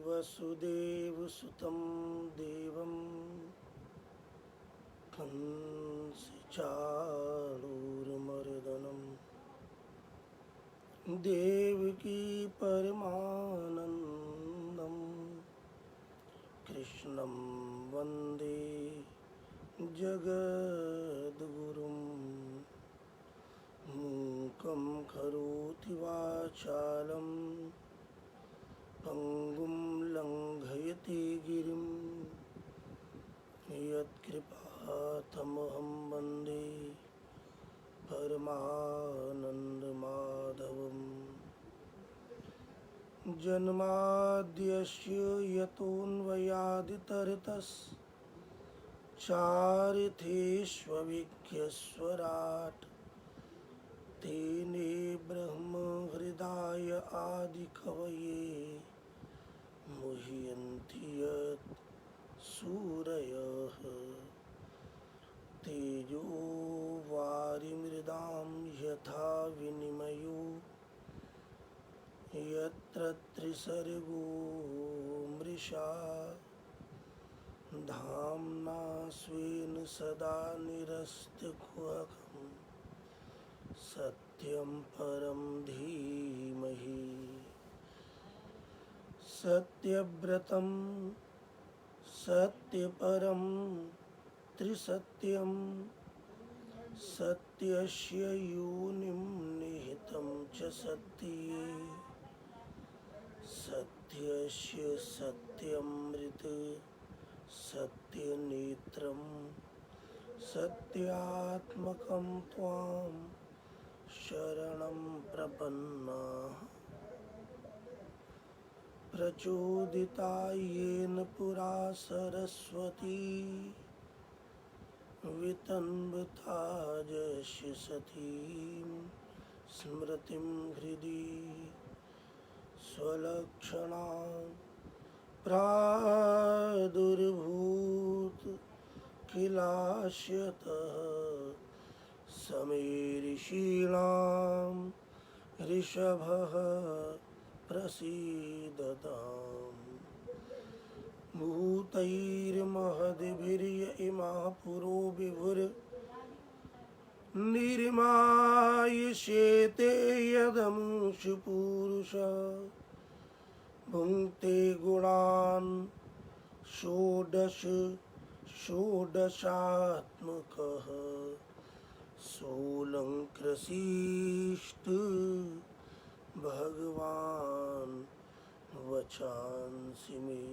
वसुदेवसुतं देवं कंसचाणूरमर्दनं देवकी परमानन्दं कृष्णं वन्दे जगद्गुरुं मूकं करोति वाचालं पंगुं लंघयति गिरिं यत्कृपातमहं वन्दे परमानन्दमाधवम् जन्माद्यस्य यतोऽन्वयादितरतश्चार्थेष्वभिज्ञस्वराट् तेने ब्रह्महृदाय आदिकवये मुह्यन्ति यत् सूरयः तेजो वारिमृदां यथा विनिमयो यत्र त्रिसर्गो मृषा धाम्ना स्वेन सदा निरस्तकुहकं सत्यं परं धीमहि सत्यव्रतं सत्यपरं त्रिसत्यं सत्यस्य योनिं निहितं च सत्ये सत्यस्य सत्यमृत सत्यनेत्रं सत्यात्मकं त्वां शरणं प्रपन्नाः प्रचोदिता येन पुरा सरस्वती वितन्वता जस्य सतीं स्मृतिं हृदि स्वलक्षणां प्रादुर्भूत किलाश्यतः समेरिषीणां ऋषभः प्रसीदताम् भूतैर्महद्भिर्य इमाः पुरो विभुर निर्मायिष्येते यदमुषु पूरुषः भुङ्क्ते गुणान् षोडश षोडशात्मकः सोऽलङ्कृषीष्ट भगवान् वचांसि मे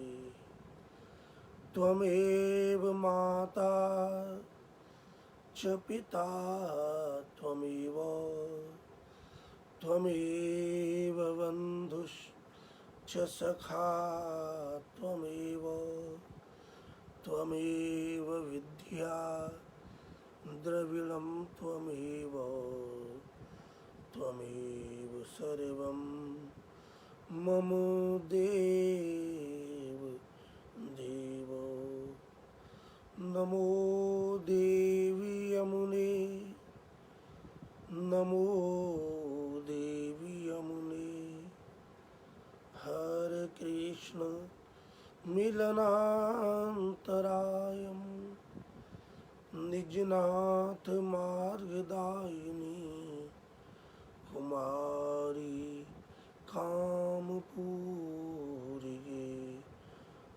त्वमेव माता च पिता त्वमेव बन्धुश्च सखा त्वमेव विद्या द्रविणं त्वमेव सर्वं मम देव देवो नमो देवी यमुने नमो देवी यमुने हरे कृष्ण मिलनान्तरायं निजनाथ मार्गदायिनी कुमारी कामपूरिये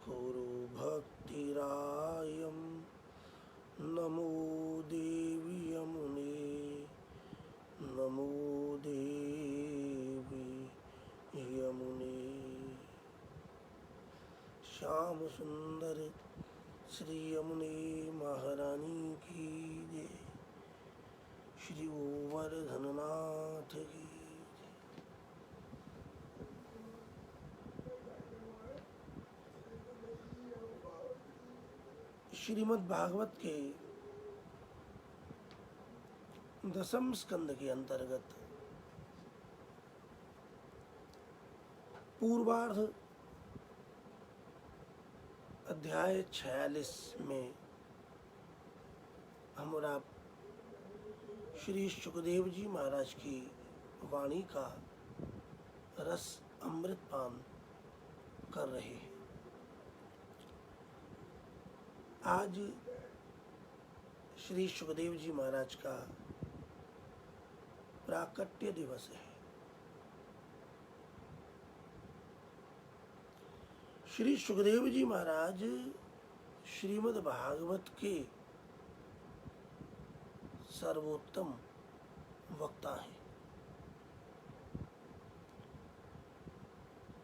कुरु भक्तिरायं नमो देवी यमुने नमो देवी यमुने श्याम सुंदर श्री यमुने महारानी की जय श्री गोवर्धननाथ की श्रीमद् भागवत के 10वें स्कंद के अंतर्गत पूर्वार्ध अध्याय 46 में हम और आप श्री सुखदेव जी महाराज की वाणी का रस अमृतपान कर रहे हैं। आज श्री सुखदेव जी महाराज का प्राकट्य दिवस है। श्री सुखदेव जी महाराज श्रीमद् भागवत के सर्वोत्तम वक्ता हैं।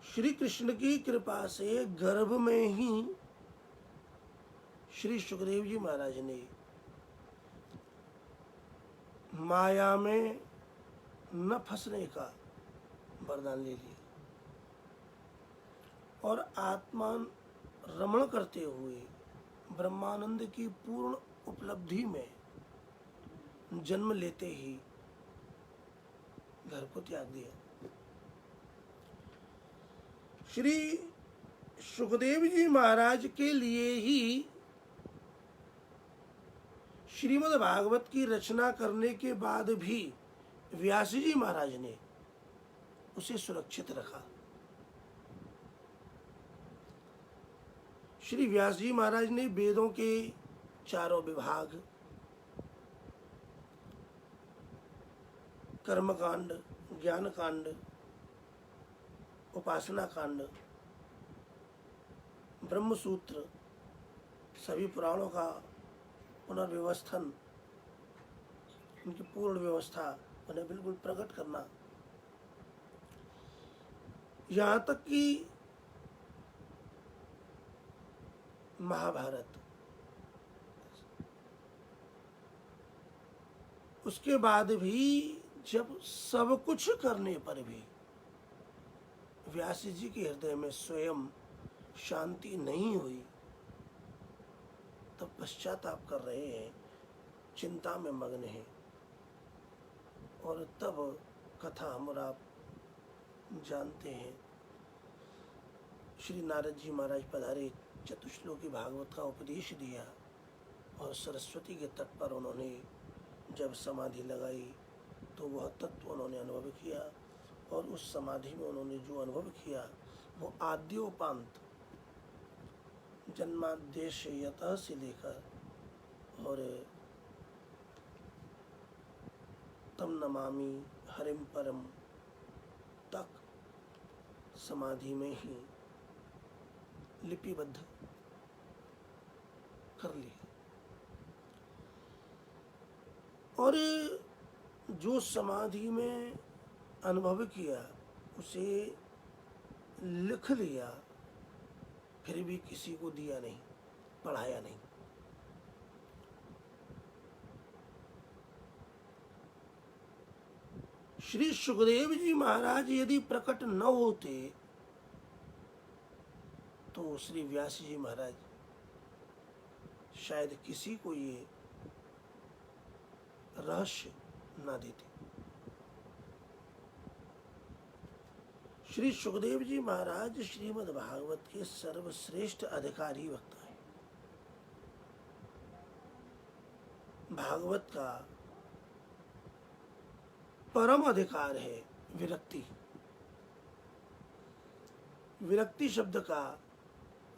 श्री कृष्ण की कृपा से गर्भ में ही श्री सुखदेव जी महाराज ने माया में न फंसने का वरदान ले लिया और आत्मान रमण करते हुए ब्रह्मानंद की पूर्ण उपलब्धि में जन्म लेते ही घर को त्याग दिया। श्री सुखदेव जी महाराज के लिए ही श्रीमद् भागवत की रचना करने के बाद भी व्यास जी महाराज ने उसे सुरक्षित रखा। श्री व्यास जी महाराज ने वेदों के चारों विभाग, कर्म कांड, ज्ञान कांड, उपासना कांड, ब्रह्म सूत्र, सभी पुराणों का पुनर्व्यवस्थन, उनकी पूर्ण व्यवस्था, उन्हें बिल्कुल प्रकट करना, यहाँ तक कि महाभारत, उसके बाद भी जब सब कुछ करने पर भी व्यास जी के हृदय में स्वयं शांति नहीं हुई, तब पश्चाताप कर रहे हैं, चिंता में मग्न हैं। और तब कथा हम और आप जानते हैं, श्री नारद जी महाराज पधारे, चतुश्लोकी भागवत का उपदेश दिया और सरस्वती के तट पर उन्होंने जब समाधि लगाई तो वह तत्व उन्होंने अनुभव किया और उस समाधि में उन्होंने जो अनुभव किया वो आद्योपांत जन्माद्यश यतः से लेकर और तम नमामि हरिम परम तक समाधि में ही लिपिबद्ध कर लिया। और जो समाधि में अनुभव किया उसे लिख लिया, फिर भी किसी को दिया नहीं, पढ़ाया नहीं। श्री सुखदेव जी महाराज यदि प्रकट न होते तो श्री व्यास जी महाराज शायद किसी को ये रहस्य ना देते। श्री सुखदेव जी महाराज श्रीमद् भागवत के सर्वश्रेष्ठ अधिकारी वक्ता हैं। भागवत का परम अधिकार है विरक्ति। विरक्ति शब्द का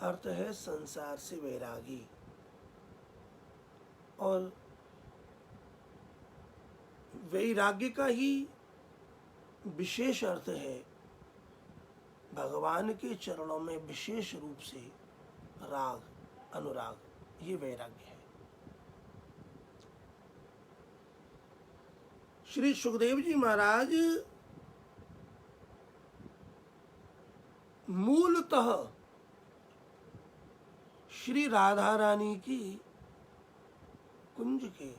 अर्थ है संसार से वैरागी, और वैराग्य का ही विशेष अर्थ है भगवान के चरणों में विशेष रूप से राग, अनुराग, ये वैराग्य है। श्री सुखदेव जी महाराज मूलतः श्री राधा रानी की कुंज के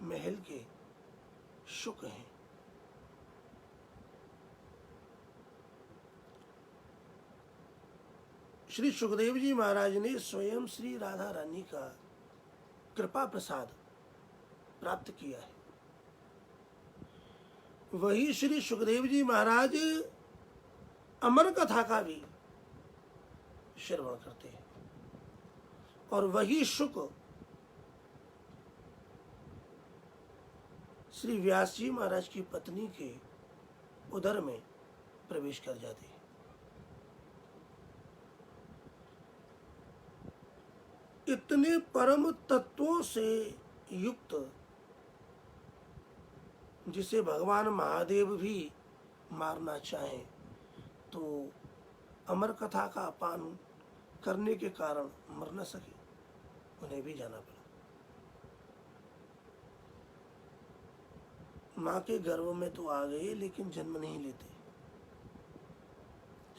महल के शुक हैं। श्री सुखदेव जी महाराज ने स्वयं श्री राधा रानी का कृपा प्रसाद प्राप्त किया है। वही श्री सुखदेव जी महाराज अमर कथा का भी श्रवण करते हैं, और वही शुक श्री व्यास जी महाराज की पत्नी के उदर में प्रवेश कर जाते हैं। इतने परम तत्वों से युक्त, जिसे भगवान महादेव भी मारना चाहें तो अमर कथा का अपान करने के कारण मर न सके, उन्हें भी जाना पड़ा। माँ के गर्भ में तो आ गए लेकिन जन्म नहीं लेते।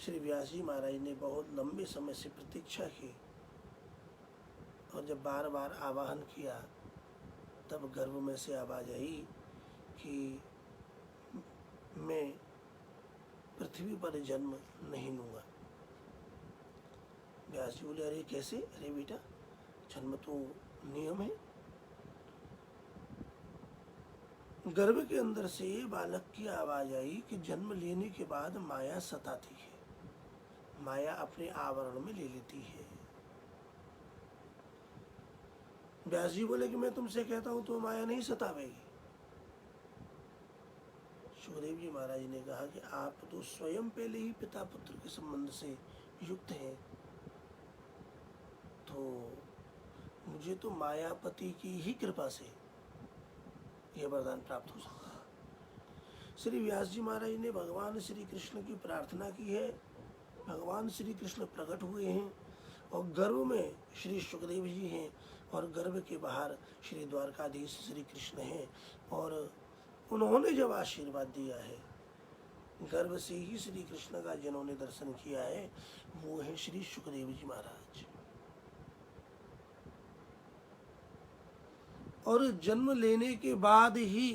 श्री व्यास जी महाराज ने बहुत लंबे समय से प्रतीक्षा की और जब बार बार आवाहन किया तब गर्भ में से आवाज आई कि मैं पृथ्वी पर जन्म नहीं लूंगा। व्यास जी बोले, अरे कैसे? अरे बेटा, जन्म तो नियम है। गर्भ के अंदर से बालक की आवाज आई कि जन्म लेने के बाद माया सताती है, माया अपने आवरण में ले लेती है। व्यास जी बोले कि मैं तुमसे कहता हूं तो माया नहीं सतावेगी। सुखदेव जी महाराज ने कहा कि आप तो स्वयं पहले ही पिता पुत्र के संबंध से युक्त हैं, तो मुझे तो मायापति की ही कृपा से यह वरदान प्राप्त हो सकता है। श्री व्यास जी महाराज ने भगवान श्री कृष्ण की प्रार्थना की है। भगवान श्री कृष्ण प्रकट हुए हैं और गर्भ में श्री सुखदेव जी हैं और गर्भ के बाहर श्री द्वारकाधीश श्री कृष्ण हैं। और उन्होंने जब आशीर्वाद दिया है, गर्भ से ही श्री कृष्ण का जिन्होंने दर्शन किया है वो है श्री सुखदेव जी महाराज। और जन्म लेने के बाद ही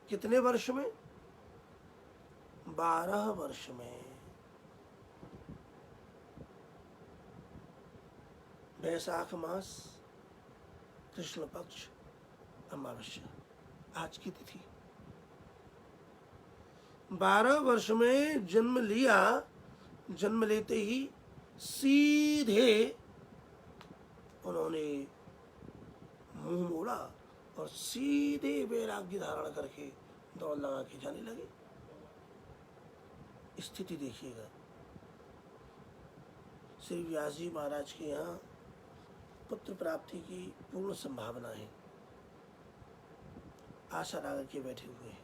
कितने वर्ष में? 12 वर्ष में। वैशाख मास, कृष्ण पक्ष, अमावस्या, आज की तिथि। 12 वर्ष में जन्म लिया। जन्म लेते ही सीधे उन्होंने मुंह मोड़ा और सीधे वैराग्य धारण करके दौड़ लगा के जाने लगे। स्थिति देखिएगा। श्री व्यास जी महाराज के यहाँ पुत्र प्राप्ति की पूर्ण संभावना है। आशा लगा के बैठे हुए हैं।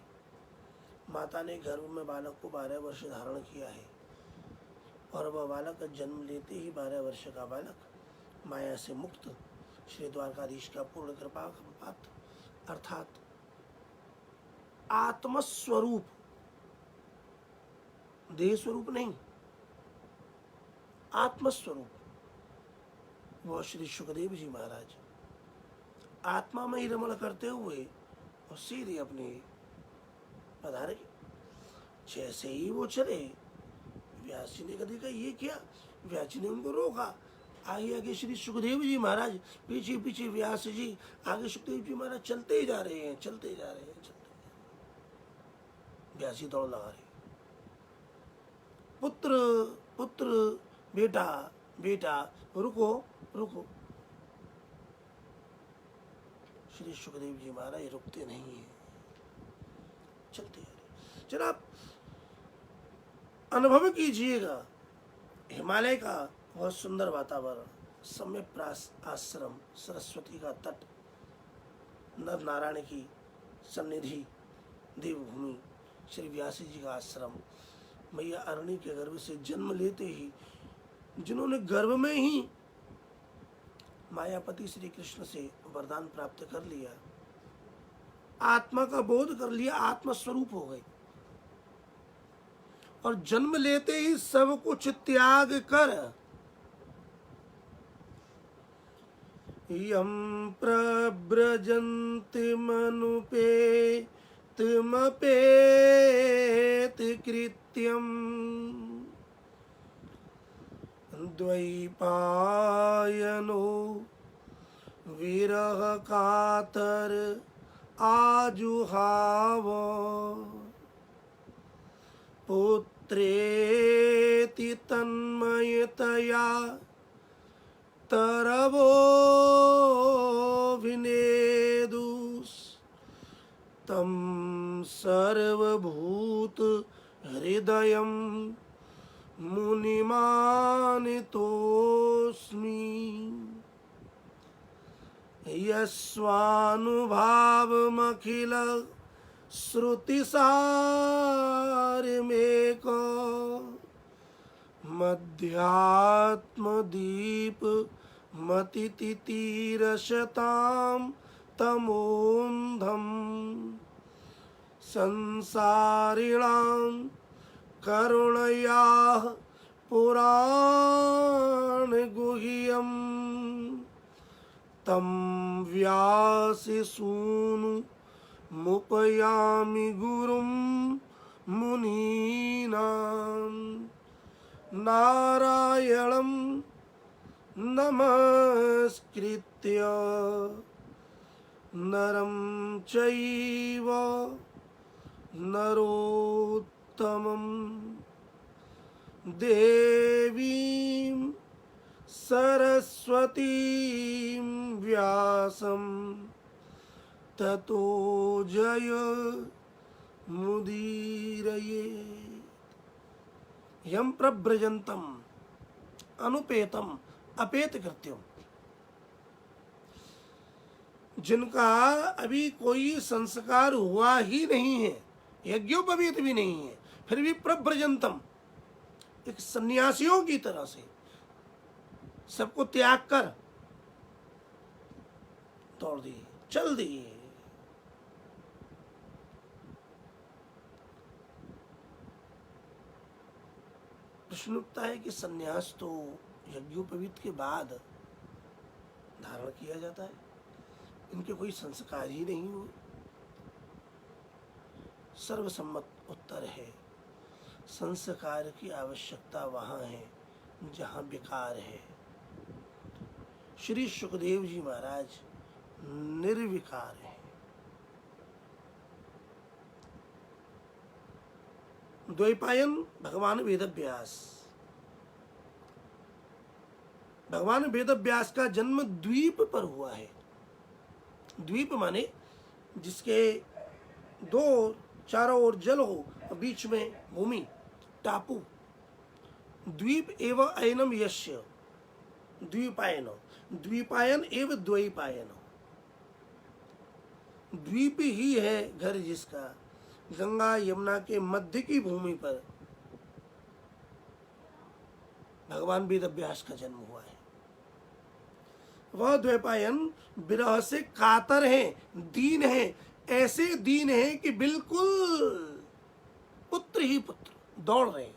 माता ने गर्भ में बालक को 12 वर्ष धारण किया है और वह बालक जन्म लेते ही 12 वर्ष का बालक माया से मुक्त, श्री द्वारकाधीश का पूर्ण कृपा पात्र अर्थात आत्मस्वरूप, देह स्वरूप नहीं, आत्मस्वरूप, वह श्री सुखदेव जी महाराज आत्मा में ही रमण करते हुए और सीधे अपने पधारे। जैसे ही वो चले, व्यास जी ने कहा देखा ये क्या? व्यास जी ने उनको रोका। आगे आगे श्री सुखदेव जी महाराज, पीछे पीछे व्यास जी, आगे सुखदेव जी महाराज चलते ही जा रहे हैं, चलते जा रहे हैं, चलते। व्यास जी दौड़ लगा रहे, पुत्र पुत्र, बेटा बेटा, रुको रुको। श्री सुखदेव जी महाराज रुकते नहीं है, चलते हैं। जरा आप अनुभव कीजिएगा हिमालय का बहुत सुंदर वातावरण, सम्यक आश्रम, सरस्वती का तट, नर नारायण की सन्निधि, देवभूमि, श्री व्यासी जी का आश्रम, मैया अरणी के गर्भ से जन्म लेते ही जिन्होंने गर्भ में ही मायापति श्री कृष्ण से वरदान प्राप्त कर लिया, आत्मा का बोध कर लिया, आत्मस्वरूप हो गए और जन्म लेते ही सब कुछ त्याग कर यम प्रव्रजन्ति मनुपेतमपेत कृत्यम द्वैपायनो विरह कातर आजुहाव पुत्रेति तन्मयतया तरवो विनेदुस् तं सर्वभूत हृदयं मुनिमानितोऽस्मि। यस्वानुभावमखिल श्रुतिसारमेक मध्यात्मदीप मतितितीरशतां तमोन्धं संसारिणां करुणयाः पुराणगुह्यं तं व्याससूनुमुपयामि गुरुं मुनीनां नारायणं नमस्कृत्य नरं चैव नरोत्तमं देवीं सरस्वतीं व्यासं ततो जय मुदीरये। यम प्रव्रजन्तम अनुपेतम अपेत कृत्यम, जिनका अभी कोई संस्कार हुआ ही नहीं है, यज्ञोपवीत भी नहीं है, फिर भी प्रव्रजन्तम एक सन्यासियों की तरह से सबको त्याग कर दौड़ दिए, चल दिए। प्रश्न उठता है कि सन्यास तो यज्ञोपवीत के बाद धारण किया जाता है, इनके कोई संस्कार ही नहीं हुए। सर्वसम्मत उत्तर है, संस्कार की आवश्यकता वहां है जहां विकार है। श्री सुखदेव जी महाराज निर्विकार है। द्वैपायन भगवान वेदव्यास, भगवान वेदव्यास का जन्म द्वीप पर हुआ है। द्वीप माने जिसके दो चारों ओर जल हो, बीच में भूमि, टापू। द्वीप एवं अयनम यस्य द्वीपायन, द्वीपायन एवं द्वैपायन। द्वीप ही है घर जिसका गंगा यमुना के मध्य की भूमि पर भगवान वेदव्यास का जन्म हुआ है। वह द्वैपायन विरह से कातर हैं, दीन हैं, ऐसे दीन हैं कि बिल्कुल पुत्र ही पुत्र दौड़ रहे हैं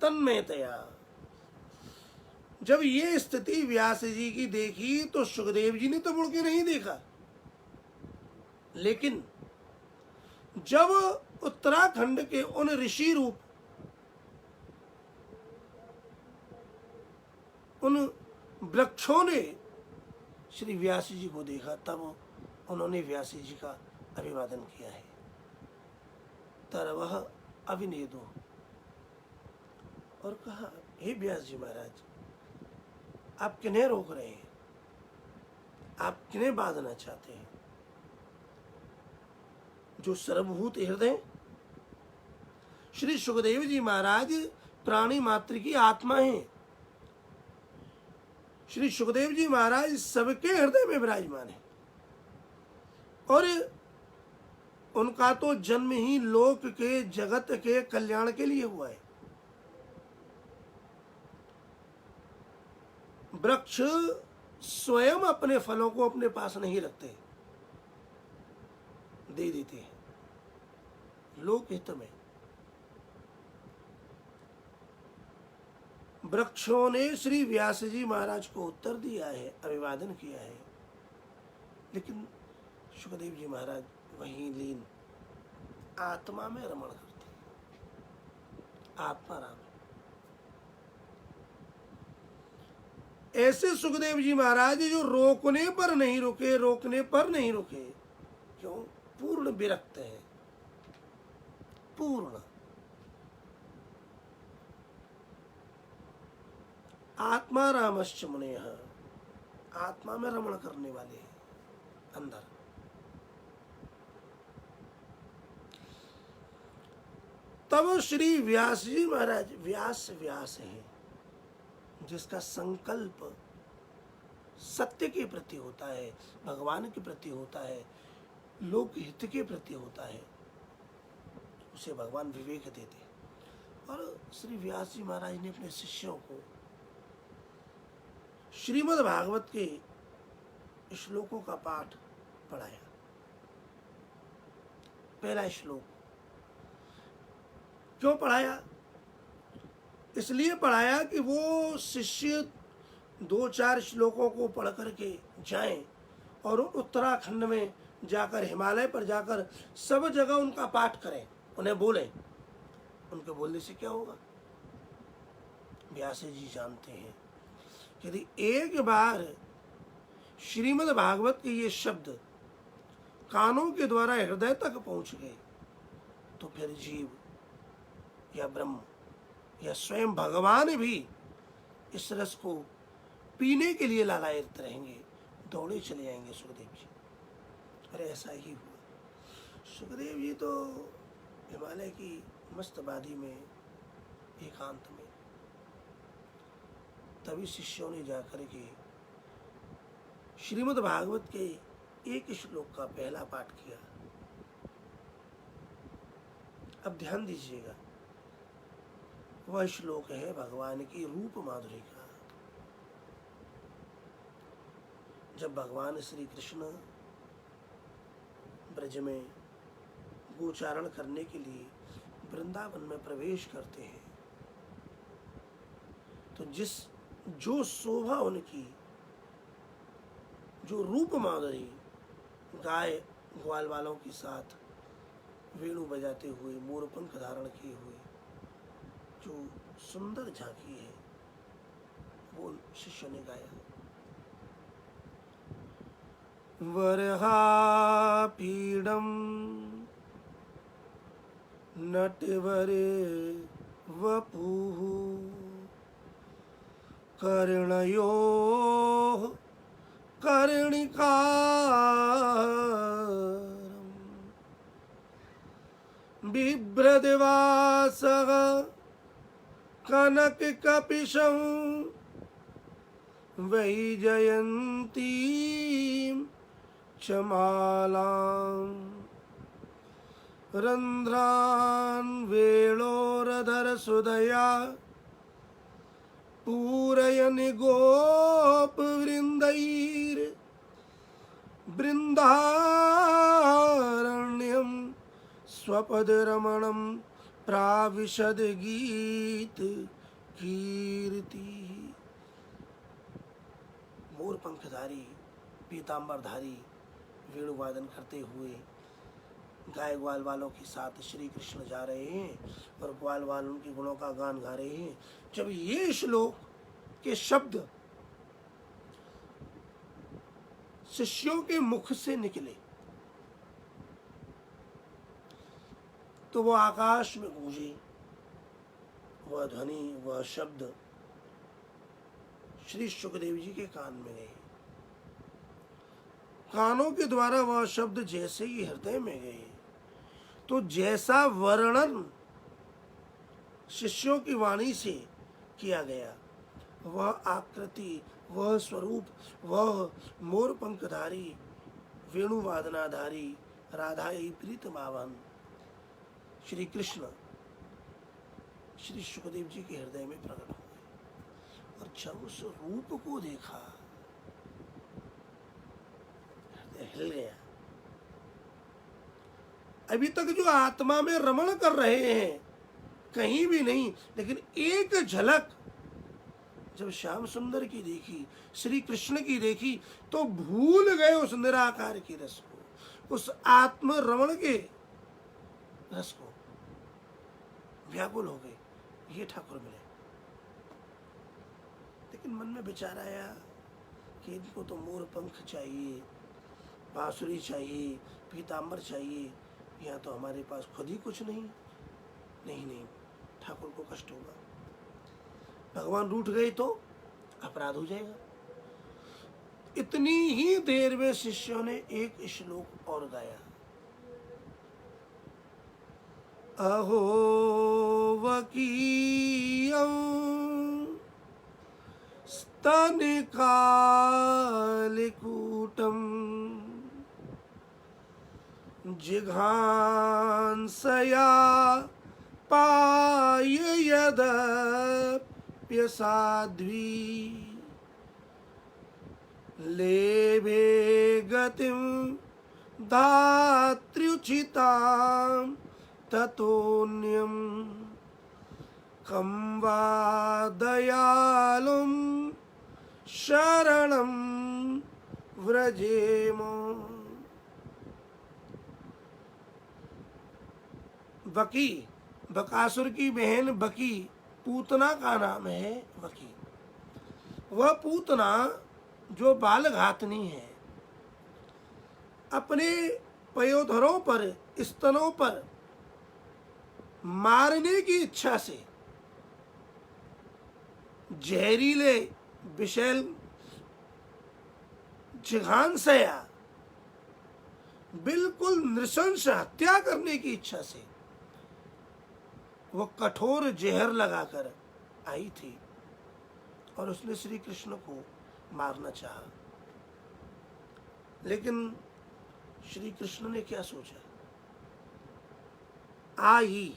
तन्मयतया। जब ये स्थिति व्यास जी की देखी तो सुखदेव जी ने तो मुड़ के नहीं देखा, लेकिन जब उत्तराखंड के उन ऋषि रूप उन वृक्षों ने श्री व्यास जी को देखा, तब उन्होंने व्यास जी का अभिवादन किया है। तरवह अविनेदो, और कहा, हे व्यास जी महाराज, आप किन्हें रोक रहे हैं, आप किन्हें बांधना चाहते हैं? जो सर्वभूत हृदय श्री सुखदेव जी महाराज प्राणी मात्र की आत्मा हैं। श्री सुखदेव जी महाराज सबके हृदय में विराजमान है, और उनका तो जन्म ही लोक के जगत के कल्याण के लिए हुआ है। वृक्ष स्वयं अपने फलों को अपने पास नहीं रखते, दे देते हैं लोक हित में। वृक्षों ने श्री व्यास जी महाराज को उत्तर दिया है, अभिवादन किया है, लेकिन सुखदेव जी महाराज वहीं लीन आत्मा में रमण करते, आत्मा राम। ऐसे सुखदेव जी महाराज जो रोकने पर नहीं रुके, रोकने पर नहीं रुके, क्यों? पूर्ण विरक्त है, पूर्ण आत्मा रामश्च मुनेः, आत्मा में रमण करने वाले हैं अंदर। तब श्री व्यास जी महाराज, व्यास व्यास है जिसका संकल्प सत्य के प्रति होता है, भगवान के प्रति होता है, लोक हित के प्रति होता है, उसे भगवान विवेक देते हैं। और श्री व्यास जी महाराज ने अपने शिष्यों को श्रीमद् भागवत के श्लोकों का पाठ पढ़ाया। पहला श्लोक क्यों पढ़ाया? इसलिए पढ़ाया कि वो शिष्य 2-4 श्लोकों को पढ़ करके जाएं और उत्तराखंड में जाकर, हिमालय पर जाकर सब जगह उनका पाठ करें, उन्हें बोलें। उनके बोलने से क्या होगा? व्यास जी जानते हैं यदि एक बार श्रीमद् भागवत के ये शब्द कानों के द्वारा हृदय तक पहुंच गए तो फिर जीव या ब्रह्म या स्वयं भगवान भी इस रस को पीने के लिए लालायित रहेंगे, दौड़े चले जाएंगे सुखदेव जी। और ऐसा ही हुआ। सुखदेव जी तो हिमालय की मस्त वादी में एकांत में, तभी शिष्यों ने जाकर के श्रीमद् भागवत के एक श्लोक का पहला पाठ किया। अब ध्यान दीजिएगा, वह श्लोक है भगवान की रूप माधुरी का। जब भगवान श्री कृष्ण ब्रज में गोचारण करने के लिए वृंदावन में प्रवेश करते हैं तो जो शोभा उनकी, जो रूप माधुरी, गाय ग्वाल वालों के साथ वेणु बजाते हुए, मोरपंख धारण किए हुए जो सुंदर झांकी है, वो शिष्य ने गाया। वरहापीडम नटवर वपुः कर्णयोः कर्णिकारम् बिभ्रद्वासः कनककपिशं वैजयन्तीं च मालाम् रन्ध्रान् वेणोरधरसुधया पूरयन् गोपवृन्दैर्बृन्दारण्यं स्वपदरमणं प्राविशद गीत कीर्ति। मोर पंखधारी, पीतांबरधारी वेणु वादन करते हुए गाय ग्वाल वालों के साथ श्री कृष्ण जा रहे हैं और ग्वाल वाल उनके गुणों का गान गा रहे हैं। जब ये श्लोक के शब्द शिष्यों के मुख से निकले तो वो आकाश में गूंजे, वह ध्वनि, वह शब्द श्री सुखदेव जी के कान में गए। कानों के द्वारा वह शब्द जैसे ही हृदय में गए तो जैसा वर्णन शिष्यों की वाणी से किया गया, वह आकृति, वह स्वरूप, वह मोर पंखधारी, वेणुवादनाधारी, राधाई प्रीतमावन श्री कृष्ण श्री सुखदेव जी के हृदय में प्रकट हो गए। और जब उस रूप को देखा, हृदय हिल गया। अभी तक जो आत्मा में रमण कर रहे हैं कहीं भी नहीं, लेकिन एक झलक जब श्याम सुंदर की देखी, श्री कृष्ण की देखी, तो भूल गए उस निराकार के रस को, उस आत्म रमण के रस को, व्याकुल हो गए। ये ठाकुर मिले। लेकिन मन में विचार आया कि इनको तो मोर पंख चाहिए, बांसुरी चाहिए, पीतांबर चाहिए, यहाँ तो हमारे पास खुद ही कुछ नहीं। नहीं, ठाकुर को कष्ट होगा, भगवान रूठ गए तो अपराध हो जाएगा। इतनी ही देर में शिष्यों ने एक श्लोक और गाया। अहो वकीयं तनिकालिकूटम् जिघांसया पाययदप्यसाध्वी लेभे गतिं धात्र्युचितां ततोऽन्यं कं वा दयालुं शरणं व्रजेम। बकी, बकासुर की बहन बकी, पूतना का नाम है बकी। वह पूतना जो बालघातनी है, अपने पयोधरों पर, स्तनों पर मारने की इच्छा से जहरीले विषैल जिघांसया, बिल्कुल नृशंस हत्या करने की इच्छा से वो कठोर जहर लगाकर आई थी और उसने श्री कृष्ण को मारना चाहा। लेकिन श्री कृष्ण ने क्या सोचा, आई,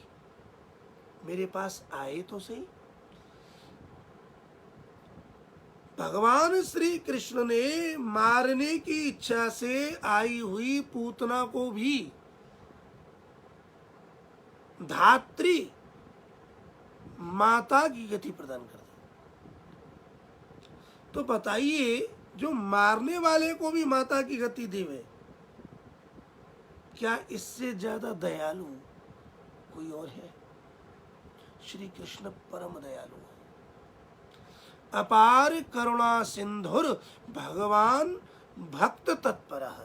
मेरे पास आए तो सही। भगवान श्री कृष्ण ने मारने की इच्छा से आई हुई पूतना को भी धात्री, माता की गति प्रदान कर दी। तो बताइए, जो मारने वाले को भी माता की गति देवे, क्या इससे ज्यादा दयालु कोई और है? श्री कृष्ण परम दयालु है। अपार करुणा सिंधुर भगवान भक्त तत्परः।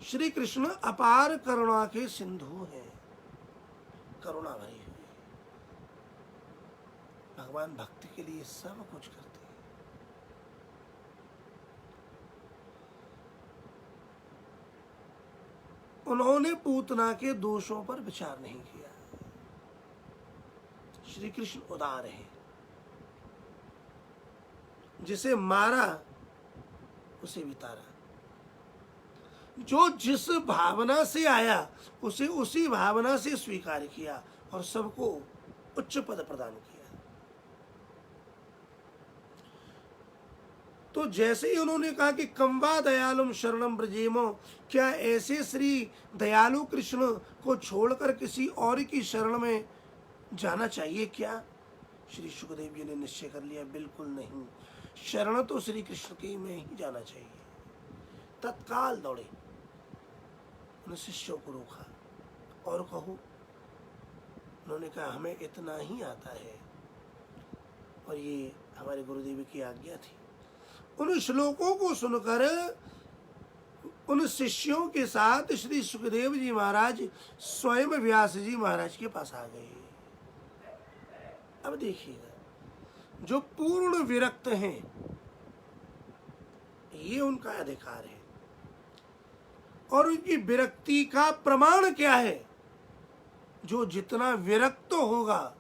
श्री कृष्ण अपार करुणा के सिंधु हैं, करुणा भरी हुई। भगवान भक्ति के लिए सब कुछ करते हैं। उन्होंने पूतना के दोषों पर विचार नहीं किया। श्री कृष्ण उदार है, जिसे मारा उसे वितारा, जो जिस भावना से आया उसे उसी भावना से स्वीकार किया और सबको उच्च पद प्रदान किया। तो जैसे ही उन्होंने कहा कि कम्वा दयालुम शरणम ब्रजेमो, क्या ऐसे श्री दयालु कृष्ण को छोड़कर किसी और की शरण में जाना चाहिए क्या? श्री सुखदेव जी ने निश्चय कर लिया, बिल्कुल नहीं, शरण तो श्री कृष्ण के में ही जाना चाहिए। तत्काल दौड़े, उन शिष्यों को रोका और कहो। उन्होंने कहा हमें इतना ही आता है, और ये हमारे गुरुदेव की आज्ञा थी। उन श्लोकों को सुनकर उन शिष्यों के साथ श्री सुखदेव जी महाराज स्वयं व्यास जी महाराज के पास आ गए। अब देखिएगा, जो पूर्ण विरक्त हैं, ये उनका अधिकार है, और उनकी विरक्ति का प्रमाण क्या है? जो जितना विरक्त होगा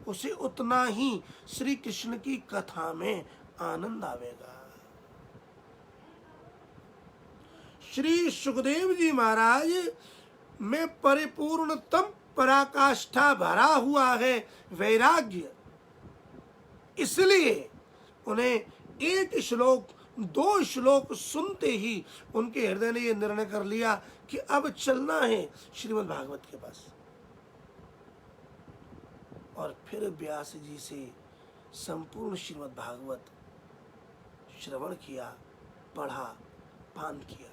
उसे उतना ही श्री कृष्ण की कथा में आनंद आवेगा। श्री सुखदेव जी महाराज में परिपूर्णतम पराकाष्ठा भरा हुआ है वैराग्य, इसलिए उन्हें एक श्लोक, दो श्लोक सुनते ही उनके हृदय ने यह निर्णय कर लिया कि अब चलना है श्रीमद् भागवत के पास। और फिर व्यास जी से संपूर्ण श्रीमद् भागवत श्रवण किया, पढ़ा, पान किया,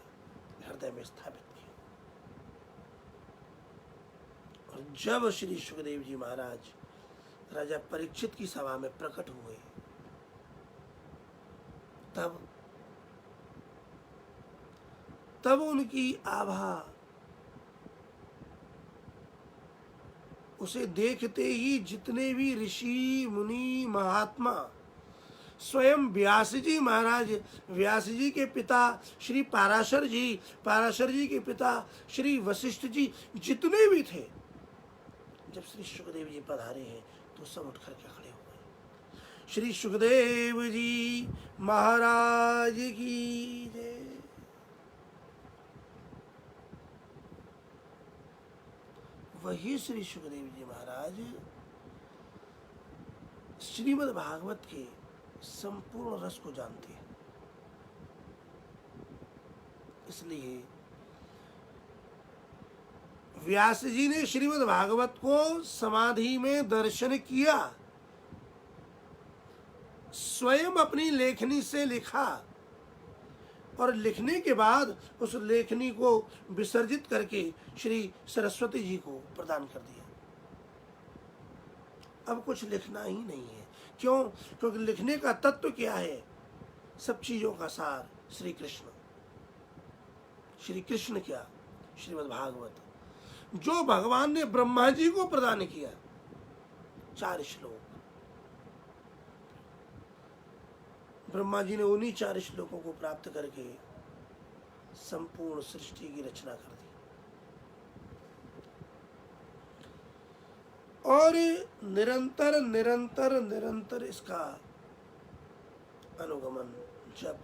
हृदय में स्थापित किया। और जब श्री सुखदेव जी महाराज राजा परीक्षित की सभा में प्रकट हुए, तब उनकी आभा उसे देखते ही जितने भी ऋषि मुनि महात्मा, स्वयं व्यास जी महाराज, व्यास जी के पिता श्री पाराशर जी के पिता श्री वशिष्ठ जी, जितने भी थे, जब श्री सुखदेव जी पधारे हैं तो सब उठ करके खड़े हो गए। श्री सुखदेव जी महाराज की जय। वही श्री सुखदेव जी महाराज श्रीमद् भागवत के संपूर्ण रस को जानते हैं। इसलिए व्यास जी ने श्रीमद् भागवत को समाधि में दर्शन किया, स्वयं अपनी लेखनी से लिखा और लिखने के बाद उस लेखनी को विसर्जित करके श्री सरस्वती जी को प्रदान कर दिया। अब कुछ लिखना ही नहीं है। क्यों? क्योंकि लिखने का तत्व क्या है? सब चीजों का सार श्री कृष्ण। श्री कृष्ण क्या? श्रीमद् भागवत, जो भगवान ने ब्रह्मा जी को प्रदान किया। 4 श्लोक ब्रह्मा जी ने उन्हीं 4 श्लोकों को प्राप्त करके संपूर्ण सृष्टि की रचना कर दी। और निरंतर निरंतर निरंतर इसका अनुगमन, जप,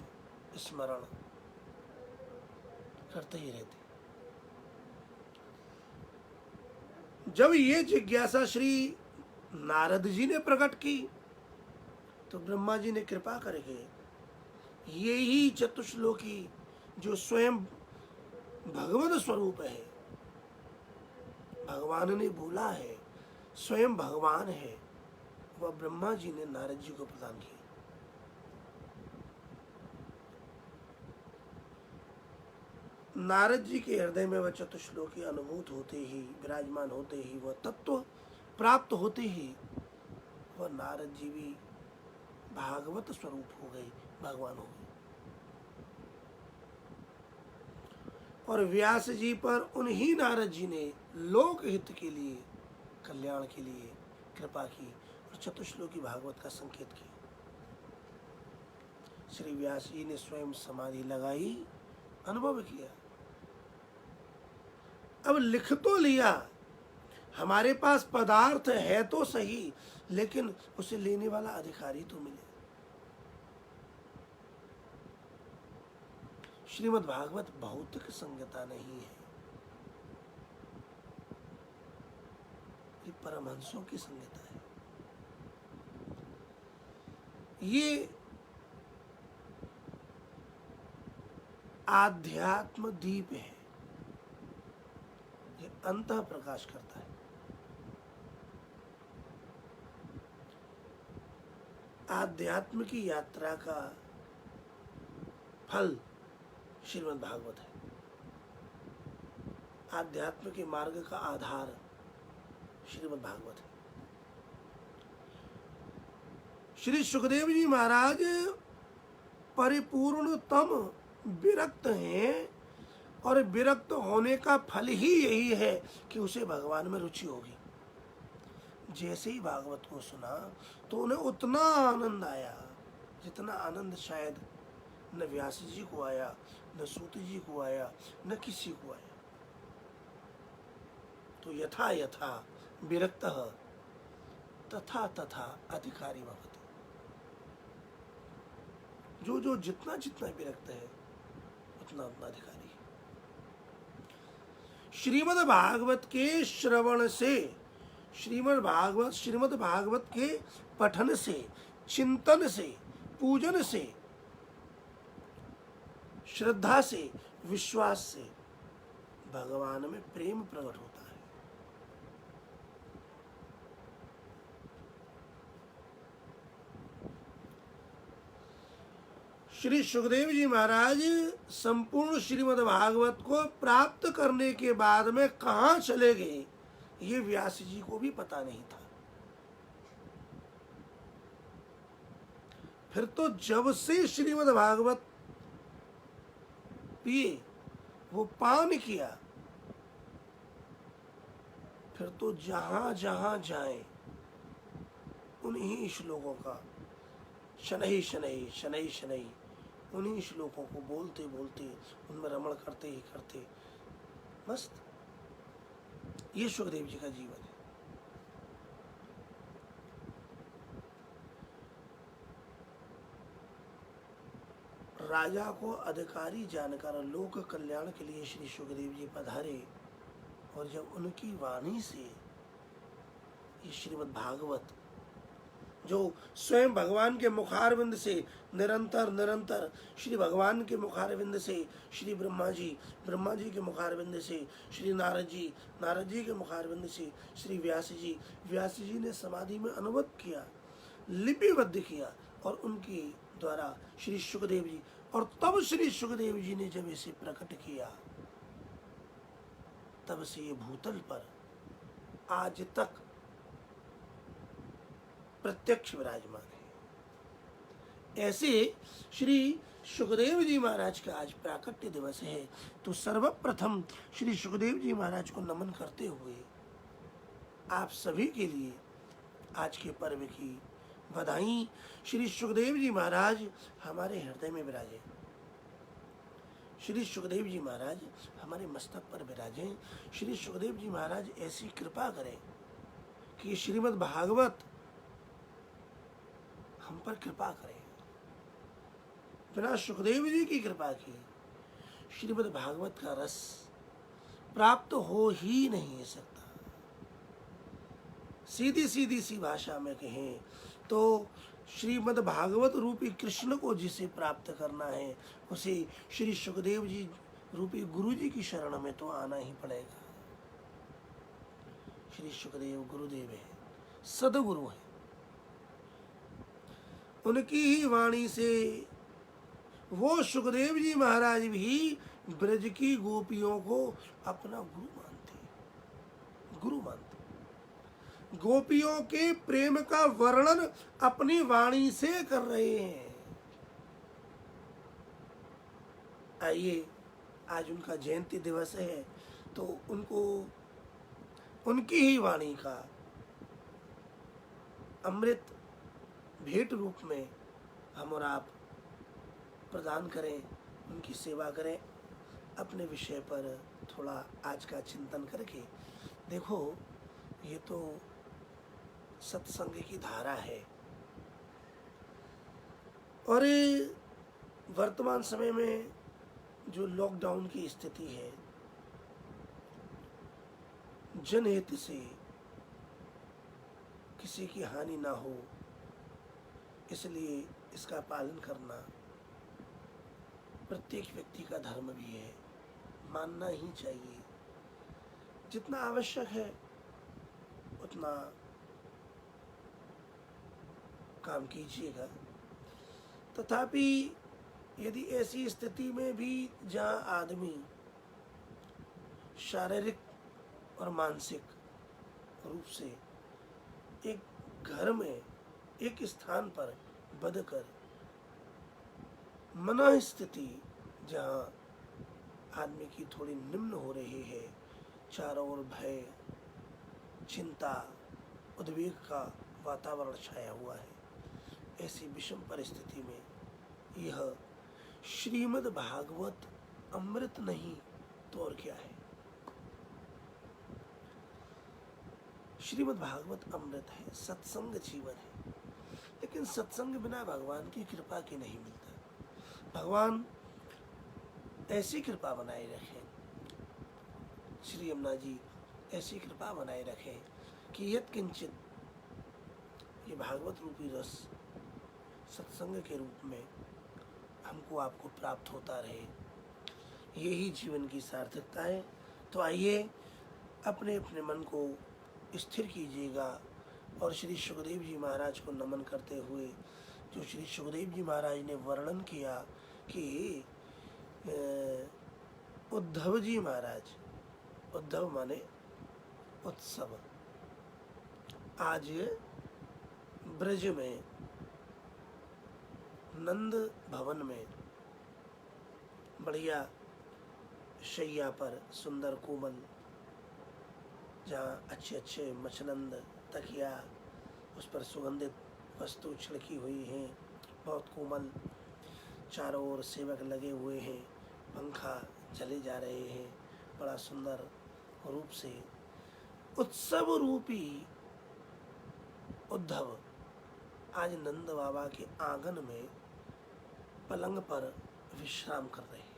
स्मरण करते ही रहते। जब ये जिज्ञासा श्री नारद जी ने प्रकट की तो ब्रह्मा जी ने कृपा करके यही चतुश्लोकी जो स्वयं भगवत स्वरूप है, भगवान ने बोला है, स्वयं भगवान है, वह ब्रह्मा जी ने नारद जी को प्रदान किया। नारद जी के हृदय में वह चतुश्लोकी अनुभूत होते ही, विराजमान होते ही, वह तत्व प्राप्त होते ही वह नारद जी भी भागवत स्वरूप हो गए, भगवान हो गए। और व्यास जी पर उन्हीं नारद जी ने लोक हित के लिए, कल्याण के लिए कृपा की और चतुश्लोकी भागवत का संकेत किया। श्री व्यास जी ने स्वयं समाधि लगाई, अनुभव किया। अब लिख तो लिया, हमारे पास पदार्थ है तो सही, लेकिन उसे लेने वाला अधिकारी तो मिले। श्रीमद् भागवत भौतिक संगता नहीं है, ये परमहंसों की संगता है। ये आध्यात्म दीप है, ये अंतः प्रकाश करता है। आध्यात्म की यात्रा का फल श्रीमद् भागवत है। आध्यात्म के मार्ग का आधार श्रीमद् भागवत है। श्री सुखदेव जी महाराज परिपूर्णतम विरक्त हैं, और विरक्त होने का फल ही यही है कि उसे भगवान में रुचि होगी। जैसे ही भागवत को सुना तो उन्हें उतना आनंद आया जितना आनंद शायद न व्यास जी को आया, न सूत जी को आया, न किसी को आया। तो यथा यथा विरक्तः तथा तथा अधिकारी भवति। जो जो जितना जितना विरक्त है उतना उतना अधिकारी है। श्रीमद् भागवत के श्रवण से, श्रीमद् भागवत के पठन से, चिंतन से, पूजन से, श्रद्धा से, विश्वास से भगवान में प्रेम प्रकट होता है। श्री सुखदेव जी महाराज संपूर्ण श्रीमद् भागवत को प्राप्त करने के बाद में कहाँ चले गए, ये व्यास जी को भी पता नहीं था। फिर तो जब से श्रीमद् भागवत पिए, वो पान किया, फिर तो जहां जहां जाए उन्हीं श्लोकों का शनैः शनैः शनैः शनैः उन्हीं श्लोकों को बोलते बोलते उनमें रमण करते ही करते मस्त। ये सुखदेव जी का जीवन है। राजा को अधिकारी जानकर लोक कल्याण के लिए श्री सुखदेव जी पधारे। और जब उनकी वाणी से ये श्रीमद् भागवत, जो स्वयं भगवान के मुखारविंद से निरंतर श्री भगवान के मुखारविंद से श्री ब्रह्मा जी के मुखारविंद से श्री नारद जी के मुखारविंद से श्री व्यास जी ने समाधि में अनुवाद किया, लिपिबद्ध किया, और उनके द्वारा श्री सुखदेव जी, और तब श्री सुखदेव जी ने जब इसे प्रकट किया, तब से ये भूतल पर आज तक प्रत्यक्ष विराजमान है। ऐसे श्री सुखदेव जी महाराज का आज प्राकट्य दिवस है। तो सर्वप्रथम श्री सुखदेव जी महाराज को नमन करते हुए आप सभी के लिए आज के पर्व की बधाई। श्री सुखदेव जी महाराज हमारे हृदय में विराजे, श्री सुखदेव जी महाराज हमारे मस्तक पर विराजें। श्री सुखदेव जी महाराज ऐसी कृपा करें कि श्रीमद् भागवत हम पर कृपा करें। बिना सुखदेव जी की कृपा के श्रीमद् भागवत का रस प्राप्त हो ही नहीं सकता। सीधी सी भाषा में कहें तो श्रीमद् भागवत रूपी कृष्ण को जिसे प्राप्त करना है, उसे श्री सुखदेव जी रूपी गुरु जी की शरण में तो आना ही पड़ेगा। श्री सुखदेव गुरुदेव है, सदगुरु है। उनकी ही वाणी से वो सुखदेव जी महाराज भी ब्रज की गोपियों को अपना गुरु मानते। गोपियों के प्रेम का वर्णन अपनी वाणी से कर रहे हैं। आइए, आज उनका जयंती दिवस है, तो उनको उनकी ही वाणी का अमृत भेंट रूप में हम और आप प्रदान करें, उनकी सेवा करें। अपने विषय पर थोड़ा आज का चिंतन करके देखो, ये तो सत्संग की धारा है, और वर्तमान समय में जो लॉकडाउन की स्थिति है, जनहित से किसी की हानि ना हो, इसलिए इसका पालन करना प्रत्येक व्यक्ति का धर्म भी है, मानना ही चाहिए। जितना आवश्यक है उतना काम कीजिएगा। तथापि यदि ऐसी स्थिति में भी जहाँ आदमी शारीरिक और मानसिक रूप से एक घर में एक स्थान पर बंधकर, मन स्थिति जहाँ आदमी की थोड़ी निम्न हो रही है, चारों ओर भय, चिंता, उद्वेग का वातावरण छाया हुआ है, ऐसी विषम परिस्थिति में यह श्रीमद् भागवत अमृत नहीं तो और क्या है। श्रीमद् भागवत अमृत है, सत्संग जीवन है, लेकिन सत्संग बिना भगवान की कृपा के नहीं मिलता। भगवान ऐसी कृपा बनाए रखें, श्री यमुना जी ऐसी कृपा बनाए रखें कि यत्किंचित ये भागवत रूपी रस सत्संग के रूप में हमको आपको प्राप्त होता रहे। यही जीवन की सार्थकता है। तो आइए अपने अपने मन को स्थिर कीजिएगा और श्री सुखदेव जी महाराज को नमन करते हुए, जो श्री सुखदेव जी महाराज ने वर्णन किया कि उद्धव जी महाराज, उद्धव माने उत्सव, आज ब्रज में नंद भवन में बढ़िया शैया पर सुंदर कोमल, जहाँ अच्छे अच्छे मचनंद तकिया, उस पर सुगंधित वस्तु छिड़की हुई हैं, बहुत कोमल, चारों ओर सेवक लगे हुए हैं, पंखा चले जा रहे हैं, बड़ा सुंदर रूप से उत्सव रूपी उद्धव आज नंद बाबा के आंगन में पलंग पर विश्राम कर रहे हैं।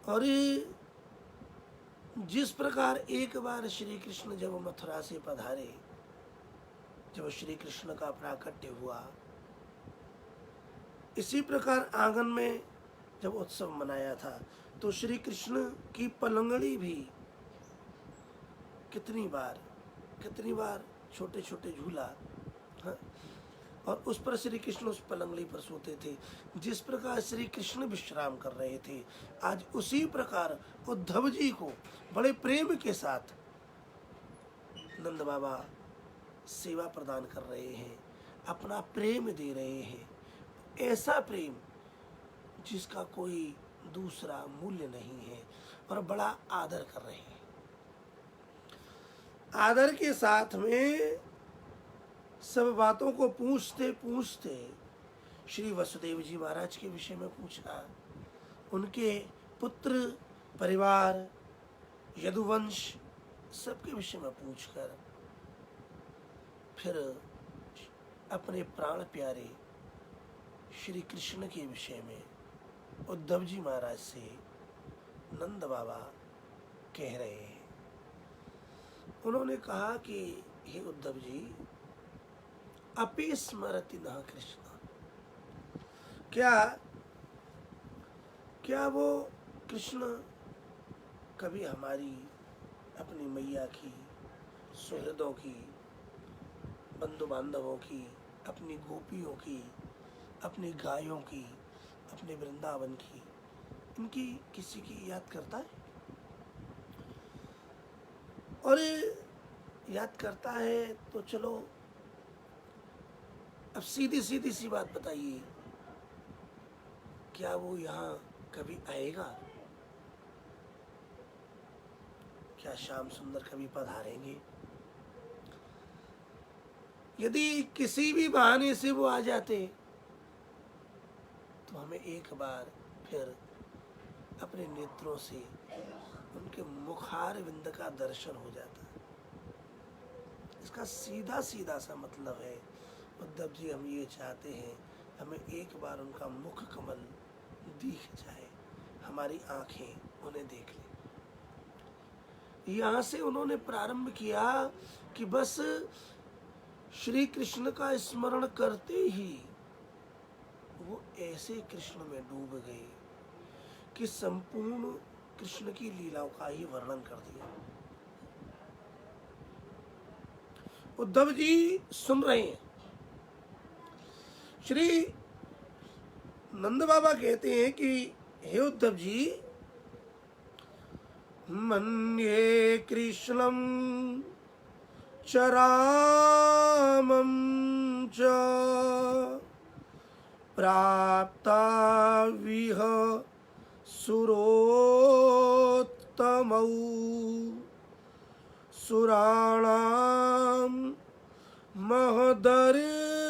और ये जिस प्रकार एक बार श्री कृष्ण जब मथुरा से पधारे, जब श्री कृष्ण का प्राकट्य हुआ, इसी प्रकार आंगन में जब उत्सव मनाया था तो श्री कृष्ण की पलंगड़ी भी कितनी बार छोटे छोटे झूला, हाँ? और उस पर श्री कृष्ण उस पलंगड़ी पर सोते थे। जिस प्रकार श्री कृष्ण विश्राम कर रहे थे, आज उसी प्रकार उद्धव जी को बड़े प्रेम के साथ नंद बाबा सेवा प्रदान कर रहे हैं, अपना प्रेम दे रहे हैं। ऐसा प्रेम जिसका कोई दूसरा मूल्य नहीं है, और बड़ा आदर कर रहे हैं। आदर के साथ में सब बातों को पूछते पूछते श्री वसुदेव जी महाराज के विषय में पूछा, उनके पुत्र परिवार यदुवंश सबके विषय में पूछकर फिर अपने प्राण प्यारे श्री कृष्ण के विषय में उद्धव जी महाराज से नंद बाबा कह रहे हैं। उन्होंने कहा कि हे उद्धव जी, अपि स्मरति न कृष्ण, क्या वो कृष्ण कभी हमारी अपनी मैया की, सुहृदों की, बंधु बांधवों की, अपनी गोपियों की, अपनी गायों की, अपने वृंदावन की, इनकी किसी की याद करता है? और याद करता है तो चलो अब सीधी सी बात बताइए, क्या वो यहाँ कभी आएगा? क्या श्याम सुंदर कभी पधारेंगे? यदि किसी भी बहाने से वो आ जाते तो हमें एक बार फिर अपने नेत्रों से उनके मुखारविंद का दर्शन हो जाता। इसका सीधा सा मतलब है, उद्धव जी हम ये चाहते हैं हमें एक बार उनका मुख कमल दिख जाए, हमारी आंखें उन्हें देख लें। यहाँ से उन्होंने प्रारंभ किया कि बस श्री कृष्ण का स्मरण करते ही वो ऐसे कृष्ण में डूब गए कि संपूर्ण कृष्ण की लीलाओं का ही वर्णन कर दिया। उद्धव जी सुन रहे हैं। श्री नंद बाबा कहते हैं कि हे उद्धव जी, मन्ये कृष्णं च रामं च प्राप्ता विह सुरोत्तमौ सुराणां महदर्थाय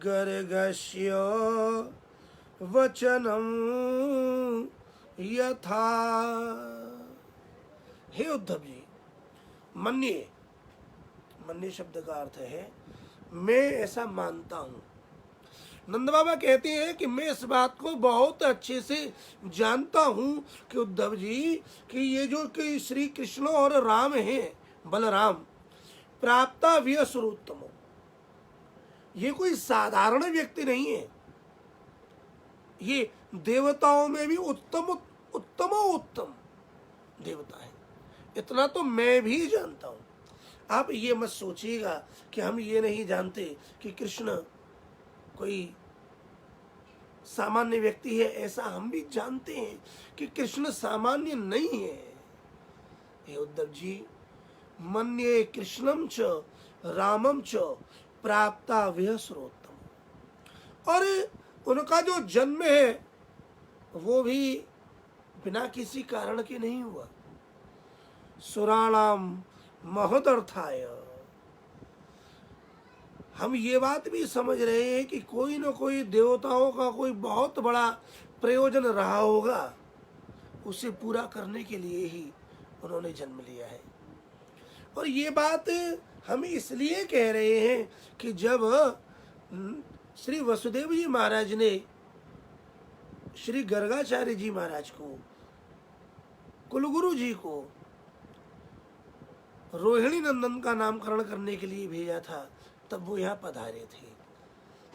गर्गस्य वचनं यथा। हे उद्धव जी, मन्ये शब्द का अर्थ है मैं ऐसा मानता हूं। नंद बाबा कहते हैं कि मैं इस बात को बहुत अच्छे से जानता हूं कि उद्धव जी कि ये जो कि श्री कृष्ण और राम हैं, बलराम, प्राप्ता व्यय सुरोत्तमो, ये कोई साधारण व्यक्ति नहीं है, ये देवताओं में भी उत्तम देवता है। इतना तो मैं भी जानता हूं। आप ये मत सोचिएगा कि हम ये नहीं जानते कि कृष्ण कोई सामान्य व्यक्ति है, ऐसा हम भी जानते हैं कि कृष्ण सामान्य नहीं है। हे उद्धव जी, मन्ये कृष्णम च रामम च प्राप्ता व्यय सुरोत्तम। और उनका जो जन्म है वो भी बिना किसी कारण के नहीं हुआ। सुराणाम महदर्थाय, हम ये बात भी समझ रहे हैं कि कोई न कोई देवताओं का कोई बहुत बड़ा प्रयोजन रहा होगा, उसे पूरा करने के लिए ही उन्होंने जन्म लिया है। और ये बात हम इसलिए कह रहे हैं कि जब श्री वसुदेव जी महाराज ने श्री गर्गाचार्य जी महाराज को, कुलगुरु जी को रोहिणी नंदन का नामकरण करने के लिए भेजा था, तब वो यहाँ पधारे थे।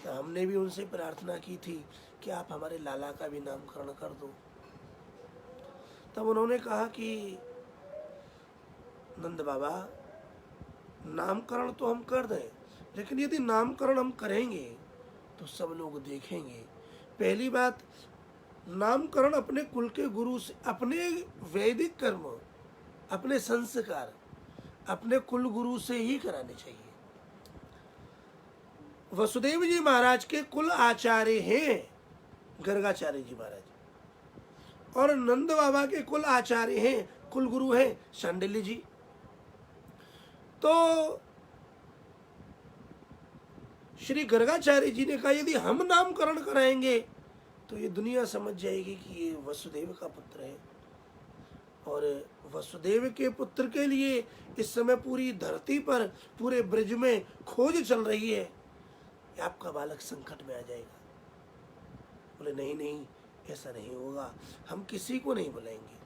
तो हमने भी उनसे प्रार्थना की थी कि आप हमारे लाला का भी नामकरण कर दो। तब उन्होंने कहा कि नंद बाबा, नामकरण तो हम कर दें, लेकिन यदि नामकरण हम करेंगे तो सब लोग देखेंगे। पहली बात, नामकरण अपने कुल के गुरु से, अपने वैदिक कर्म, अपने संस्कार अपने कुल गुरु से ही कराने चाहिए। वसुदेव जी महाराज के कुल आचार्य हैं गर्गाचार्य जी महाराज, और नंद बाबा के कुल आचार्य हैं, कुल गुरु हैं शांडिल्य जी। तो श्री गर्गाचार्य जी ने कहा, यदि हम नामकरण कराएंगे तो ये दुनिया समझ जाएगी कि ये वसुदेव का पुत्र है, और वसुदेव के पुत्र के लिए इस समय पूरी धरती पर, पूरे ब्रज में खोज चल रही है, आपका बालक संकट में आ जाएगा। बोले नहीं नहीं, ऐसा नहीं होगा, हम किसी को नहीं बुलाएंगे।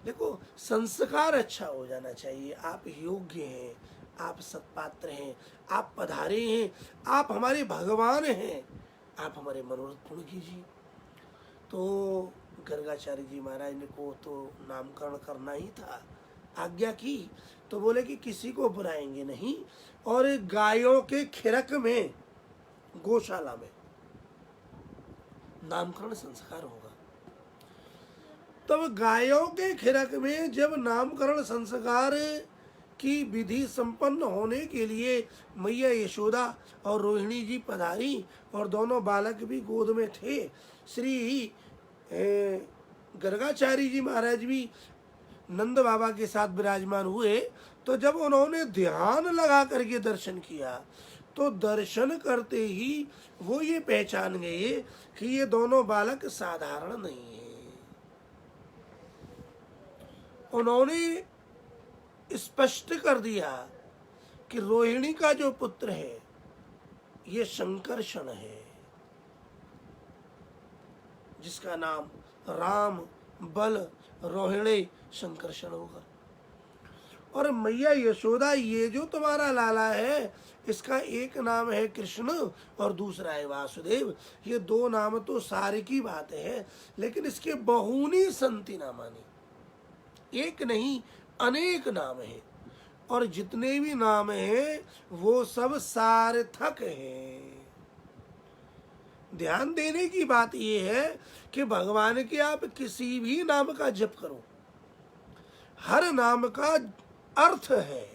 देखो, संस्कार अच्छा हो जाना चाहिए। आप योग्य हैं, आप सत्पात्र हैं, आप पधारे हैं, आप हमारे भगवान हैं, आप हमारे मनोरथ पूर्ण कीजिए। तो गर्गाचार्य जी महाराज ने को तो नामकरण करना ही था, आज्ञा की। तो बोले कि किसी को बुलाएंगे नहीं, और गायों के खिरक में, गौशाला में नामकरण संस्कार होगा। तब गायों के खिरक में जब नामकरण संस्कार की विधि संपन्न होने के लिए मैया यशोदा और रोहिणी जी पधारी, और दोनों बालक भी गोद में थे। श्री गर्गाचार्य जी महाराज भी नंद बाबा के साथ विराजमान हुए। तो जब उन्होंने ध्यान लगा करके दर्शन किया, तो दर्शन करते ही वो ये पहचान गए कि ये दोनों बालक साधारण नहीं है। उन्होंने स्पष्ट कर दिया कि रोहिणी का जो पुत्र है ये शंकरषण है, जिसका नाम राम, बल, रोहिणी, शंकरषण होगा। और मैया यशोदा, ये जो तुम्हारा लाला है, इसका एक नाम है कृष्ण और दूसरा है वासुदेव। ये दो नाम तो सारे की बात है, लेकिन इसके बहुनी संति नामानी, एक नहीं अनेक नाम है, और जितने भी नाम हैं वो सब सार्थक हैं। ध्यान देने की बात यह है कि भगवान के आप किसी भी नाम का जप करो, हर नाम का अर्थ है,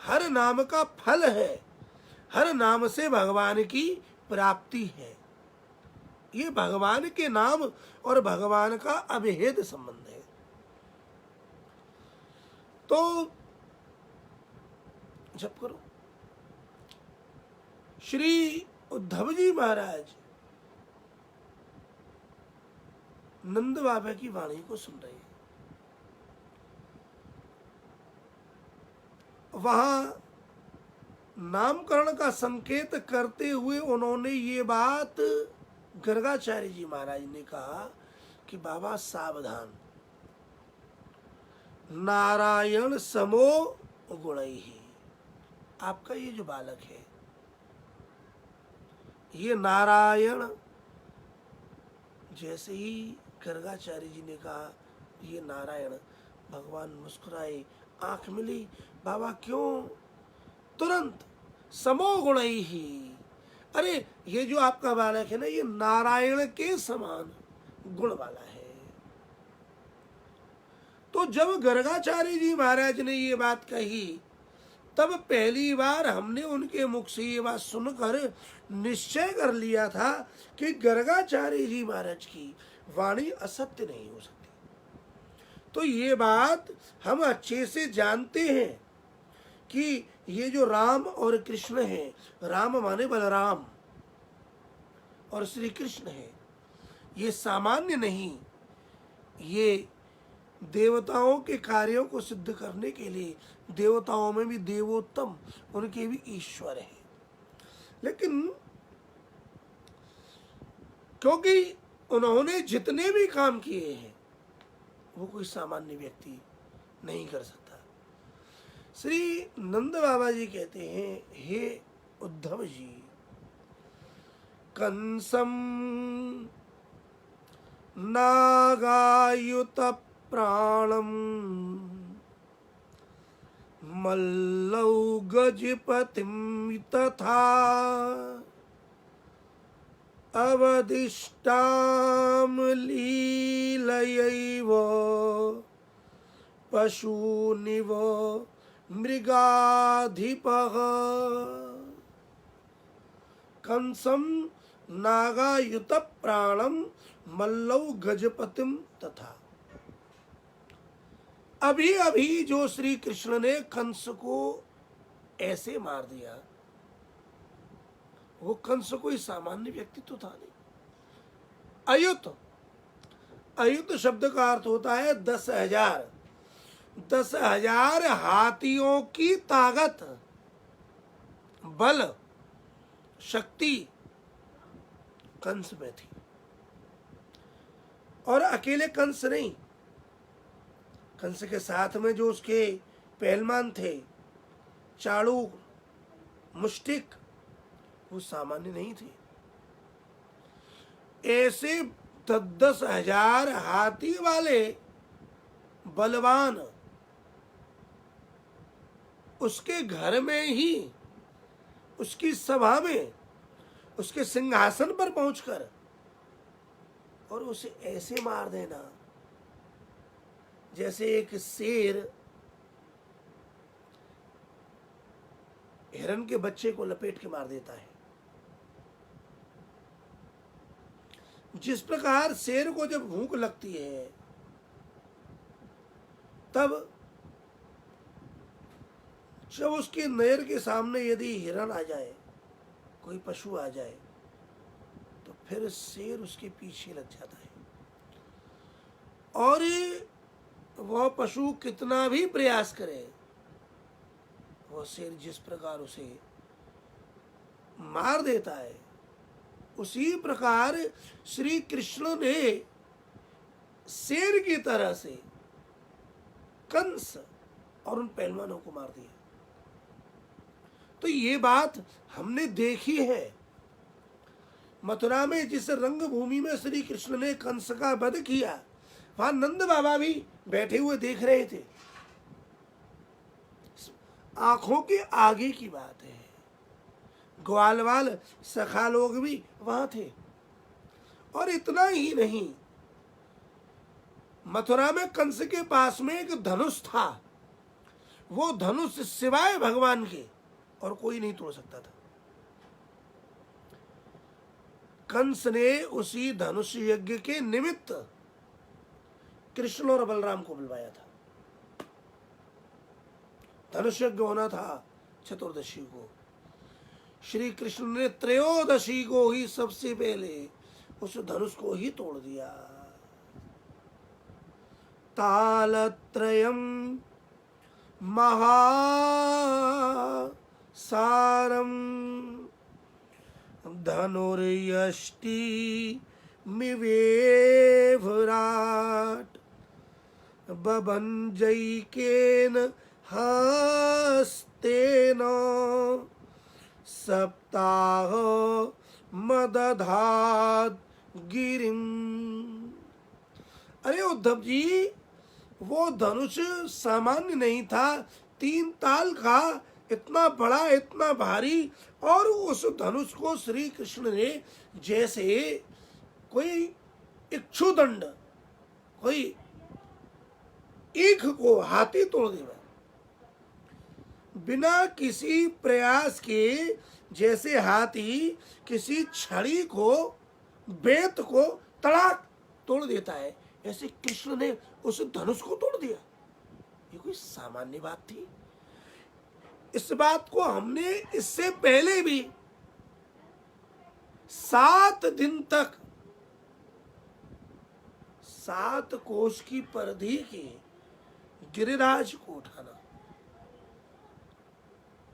हर नाम का फल है, हर नाम से भगवान की प्राप्ति है। ये भगवान के नाम और भगवान का अभेद संबंध है। तो जप करो। श्री उद्धव जी महाराज नंद बाबा की वाणी को सुन रहे हैं। वहां नामकरण का संकेत करते हुए उन्होंने ये बात गर्गाचार्य जी महाराज ने कहा कि बाबा सावधान, नारायण समो गुणैहि। आपका ये जो बालक है, ये नारायण, जैसे ही गर्गाचार्य जी ने कहा ये नारायण, भगवान मुस्कुराए, आंख मिली, बाबा क्यों? तुरंत समो गुणैहि, अरे ये जो आपका बालक है ना, ये नारायण के समान गुण वाला है। तो जब गर्गाचार्य जी महाराज ने ये बात कही, तब पहली बार हमने उनके मुख से ये बात सुनकर निश्चय कर लिया था कि गर्गाचार्य जी महाराज की वाणी असत्य नहीं हो सकती। तो ये बात हम अच्छे से जानते हैं कि ये जो राम और कृष्ण है, राम माने बलराम और श्री कृष्ण है, ये सामान्य नहीं, ये देवताओं के कार्यों को सिद्ध करने के लिए, देवताओं में भी देवोत्तम, उनके भी ईश्वर है। लेकिन क्योंकि उन्होंने जितने भी काम किए हैं वो कोई सामान्य व्यक्ति नहीं कर सकता। श्री नंद बाबा जी कहते हैं, हे उद्धव जी, कंसम नागायुत प्राणम मल्लौ गजपतिम तथा अवदिष्टाम लीलयैव पशूनिव मृगाधिपः कंसम नागायुत प्राणम मल्लौ गजपतिम तथा। अभी अभी जो श्री कृष्ण ने कंस को ऐसे मार दिया, वो कंस कोई सामान्य व्यक्ति तो था नहीं। अयुत, अयुत शब्द का अर्थ होता है 10,000। 10,000 हाथियों की ताकत, बल, शक्ति कंस में थी। और अकेले कंस नहीं, कंस के साथ में जो उसके पहलवान थे, चाणूक, मुष्टिक, वो सामान्य नहीं थे। ऐसे 10,000 हाथी वाले बलवान उसके घर में ही, उसकी सभा में, उसके सिंहासन पर पहुंचकर और उसे ऐसे मार देना जैसे एक शेर हिरन के बच्चे को लपेट के मार देता है। जिस प्रकार शेर को जब भूख लगती है तब जब उसके नहर के सामने यदि हिरन आ जाए, कोई पशु आ जाए, तो फिर शेर उसके पीछे लग जाता है। और वह पशु कितना भी प्रयास करे, वह शेर जिस प्रकार उसे मार देता है, उसी प्रकार श्री कृष्ण ने शेर की तरह से कंस और उन पहलवानों को मार दिया। तो ये बात हमने देखी है। मथुरा में जिस रंगभूमि में श्री कृष्ण ने कंस का वध किया, वहां नंद बाबा भी बैठे हुए देख रहे थे। आंखों के आगे की बात है। ग्वालवाल सखा लोग भी वहां थे। और इतना ही नहीं, मथुरा में कंस के पास में एक धनुष था। वो धनुष सिवाय भगवान के और कोई नहीं तोड़ सकता था। कंस ने उसी धनुष यज्ञ के निमित्त कृष्ण और बलराम को बुलवाया था। धनुष यज्ञ होना था चतुर्दशी को। श्री कृष्ण ने त्रयोदशी को ही सबसे पहले उस धनुष को ही तोड़ दिया। तालत्रयम् महासारम् धनुर्यष्टि मिवेभराट् बभञ्जैकेन हस्तेन सप्ताह मदधात् गिरिम्। अरे उद्धव जी, वो धनुष सामान्य नहीं था, 3 ताल का, इतना बड़ा, इतना भारी। और उस धनुष को श्री कृष्ण ने जैसे कोई इक्षुदंड, कोई ईख को हाथी तोड़ देगा, बिना किसी प्रयास के, जैसे हाथी किसी छड़ी को, बेत को तड़ाक तोड़ देता है, ऐसे कृष्ण ने उस धनुष को तोड़ दिया। ये कोई सामान्य बात थी? इस बात को हमने इससे पहले भी 7 दिन तक 7 कोस की परिधि के गिरिराज को उठाना,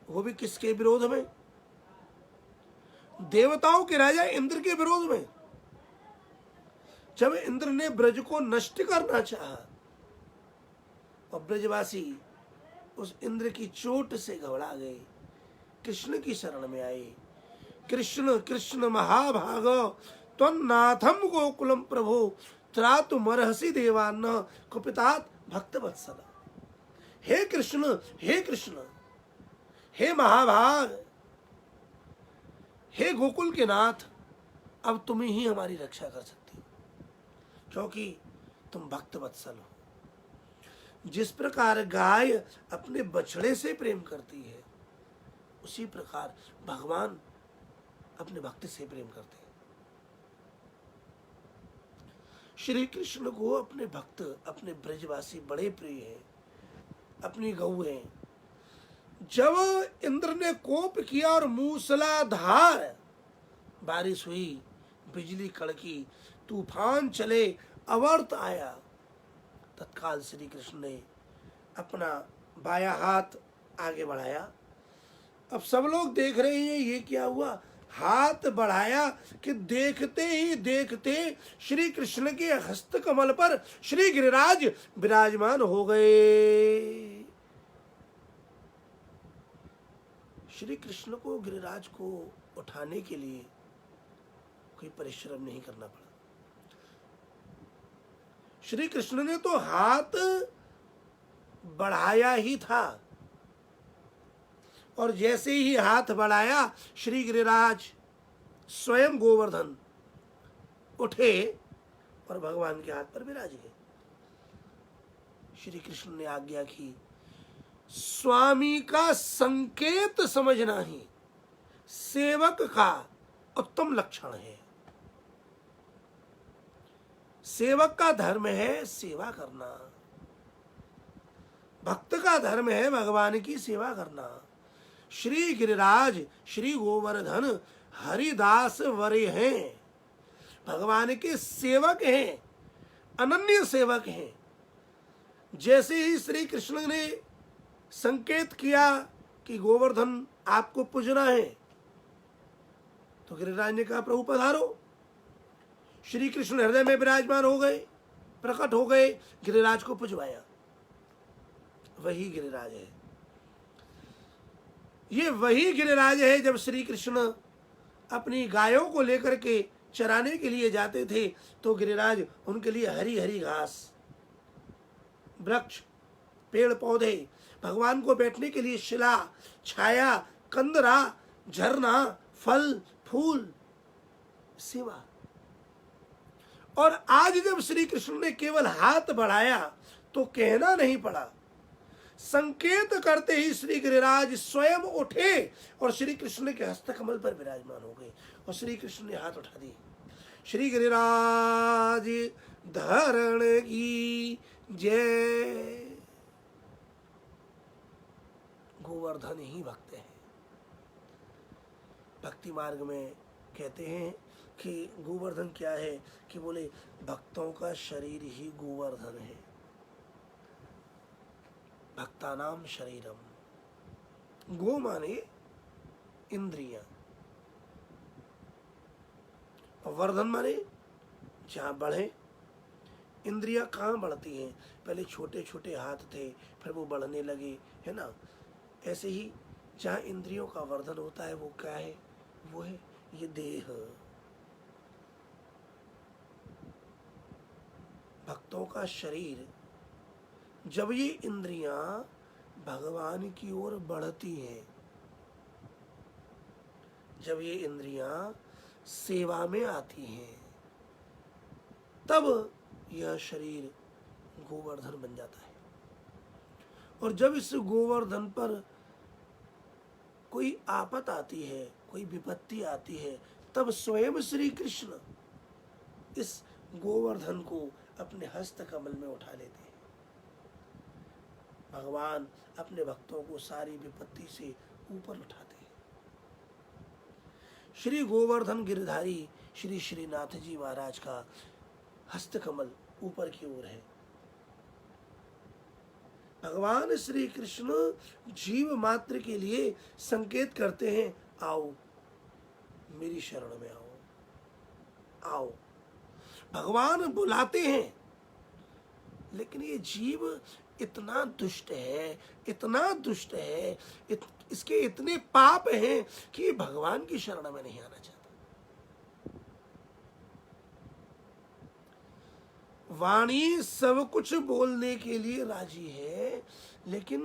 वो भी किसके विरोध में? देवताओं के राजा इंद्र के विरोध में। जब इंद्र ने ब्रज को नष्ट करना चाहा और ब्रजवासी उस इंद्र की चोट से घबरा गए, कृष्ण की शरण में आए। कृष्ण कृष्ण महाभाग त्वन्नाथम गोकुलम प्रभो त्रातुमर्हसि देवान्न कुपितात भक्त वत्सला। हे कृष्ण, हे कृष्ण, हे महाभाग, हे गोकुल के नाथ, अब तुम ही हमारी रक्षा कर सकते हो, क्योंकि तुम भक्त वत्सल हो। जिस प्रकार गाय अपने बछड़े से प्रेम करती है, उसी प्रकार भगवान अपने भक्त से प्रेम करते हैं। श्री कृष्ण को अपने भक्त, अपने ब्रजवासी बड़े प्रिय हैं, अपनी गऊ हैं। जब इंद्र ने कोप किया और मूसलाधार बारिश हुई, बिजली कड़की, तूफान चले, अवर्त आया, तत्काल श्री कृष्ण ने अपना बायां हाथ आगे बढ़ाया। अब सब लोग देख रहे हैं ये क्या हुआ। हाथ बढ़ाया कि देखते ही देखते श्री कृष्ण के हस्त कमल पर श्री गिरिराज विराजमान हो गए। श्री कृष्ण को, गिरिराज को उठाने के लिए कोई परिश्रम नहीं करना पड़ा। श्री कृष्ण ने तो हाथ बढ़ाया ही था, और जैसे ही हाथ बढ़ाया श्री गिरिराज स्वयं गोवर्धन उठे और भगवान के हाथ पर विराज गए। श्री कृष्ण ने आज्ञा की, स्वामी का संकेत समझना ही सेवक का उत्तम लक्षण है। सेवक का धर्म है सेवा करना, भक्त का धर्म है भगवान की सेवा करना। श्री गिरिराज, श्री गोवर्धन हरिदास वरे हैं, भगवान के सेवक हैं, अनन्य सेवक हैं। जैसे ही श्री कृष्ण ने संकेत किया कि गोवर्धन आपको पूजना है, तो गिरिराज ने कहा प्रभु पधारो। श्री कृष्ण हृदय में विराजमान हो गए, प्रकट हो गए, गिरिराज को पुजवाया। वही गिरिराज है, ये वही गिरिराज है। जब श्री कृष्ण अपनी गायों को लेकर के चराने के लिए जाते थे तो गिरिराज उनके लिए हरी हरी घास, वृक्ष, पेड़ पौधे, भगवान को बैठने के लिए शिला, छाया, कंदरा, झरना, फल फूल, सेवा। और आज जब श्री कृष्ण ने केवल हाथ बढ़ाया तो कहना नहीं पड़ा, संकेत करते ही श्री गिरिराज स्वयं उठे और श्री कृष्ण के हस्त कमल पर विराजमान हो गए और श्री कृष्ण ने हाथ उठा दिए। श्री गिरिराज धरण की जय। गोवर्धन ही भक्त है। भक्ति मार्ग में कहते हैं कि गोवर्धन क्या है, कि बोले भक्तों का शरीर ही गोवर्धन है, भक्तानाम शरीरम। गो माने इंद्रियां, और वर्धन माने जहाँ बढ़े। इंद्रियां कहाँ बढ़ती हैं? पहले छोटे छोटे हाथ थे, फिर वो बढ़ने लगे, है ना। ऐसे ही जहाँ इंद्रियों का वर्धन होता है वो क्या है? वो है ये देह। भक्तों का शरीर, जब ये इंद्रियां भगवान की ओर बढ़ती हैं, जब ये इंद्रियां सेवा में आती हैं, तब यह शरीर गोवर्धन बन जाता है। और जब इस गोवर्धन पर कोई आपत आती है, कोई विपत्ति आती है, तब स्वयं श्री कृष्ण इस गोवर्धन को अपने हस्त कमल में उठा लेते हैं। भगवान अपने भक्तों को सारी विपत्ति से ऊपर उठाते हैं। श्री गोवर्धन गिरधारी श्री श्रीनाथ जी महाराज का हस्त कमल ऊपर की ओर है। भगवान श्री कृष्ण जीव मात्र के लिए संकेत करते हैं, आओ मेरी शरण में आओ आओ। भगवान बुलाते हैं, लेकिन ये जीव इतना दुष्ट है, इतना दुष्ट है, इसके इतने पाप हैं कि ये भगवान की शरण में नहीं आना चाहता। वाणी सब कुछ बोलने के लिए राजी है, लेकिन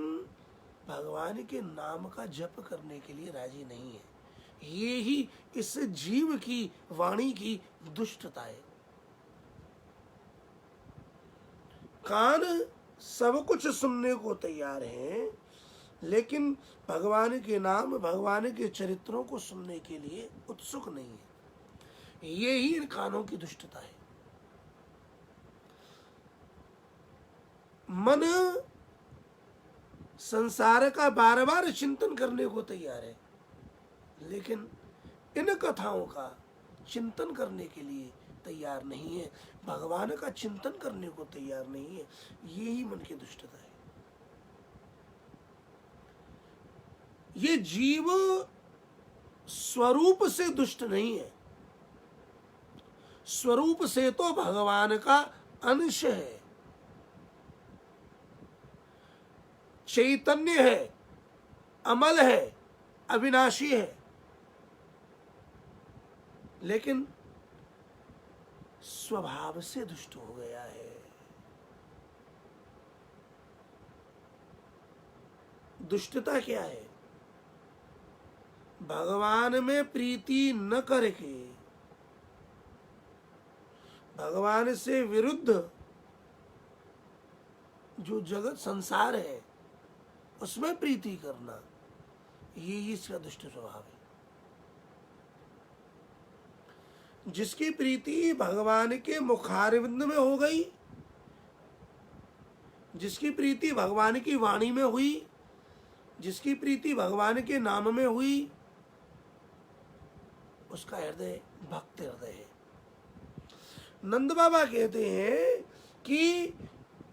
भगवान के नाम का जप करने के लिए राजी नहीं है। ये ही इस जीव की वाणी की दुष्टता है। कान सब कुछ सुनने को तैयार हैं, लेकिन भगवान के नाम, भगवान के चरित्रों को सुनने के लिए उत्सुक नहीं है। ये ही इन कानों की दुष्टता है। मन संसार का बार बार चिंतन करने को तैयार है, लेकिन इन कथाओं का चिंतन करने के लिए तैयार नहीं है, भगवान का चिंतन करने को तैयार नहीं है। यही मन की दुष्टता है। ये जीव स्वरूप से दुष्ट नहीं है, स्वरूप से तो भगवान का अंश है, चैतन्य है, अमल है, अविनाशी है, लेकिन स्वभाव से दुष्ट हो गया है। दुष्टता क्या है? भगवान में प्रीति न करके भगवान से विरुद्ध जो जगत संसार है उसमें प्रीति करना, ये इसका दुष्ट स्वभाव है। जिसकी प्रीति भगवान के मुखारविंद में हो गई, जिसकी प्रीति भगवान की वाणी में हुई, जिसकी प्रीति भगवान के नाम में हुई, उसका हृदय भक्त हृदय है। नंद बाबा कहते हैं कि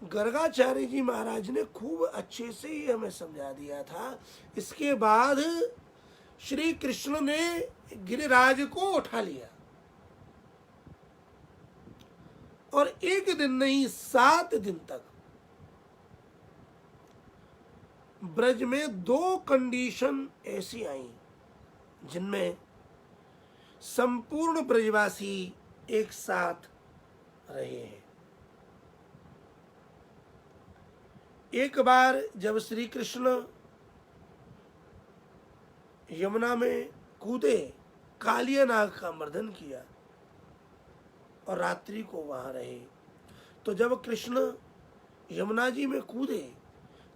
गर्गाचार्य जी महाराज ने खूब अच्छे से ही हमें समझा दिया था। इसके बाद श्री कृष्ण ने गिरिराज को उठा लिया और एक दिन नहीं 7 दिन तक ब्रज में 2 कंडीशन ऐसी आई जिनमें संपूर्ण ब्रजवासी एक साथ रहे हैं। एक बार जब श्री कृष्ण यमुना में कूदे, कालिया नाग का मर्दन किया और रात्रि को वहां रहे, तो जब कृष्ण यमुना जी में कूदे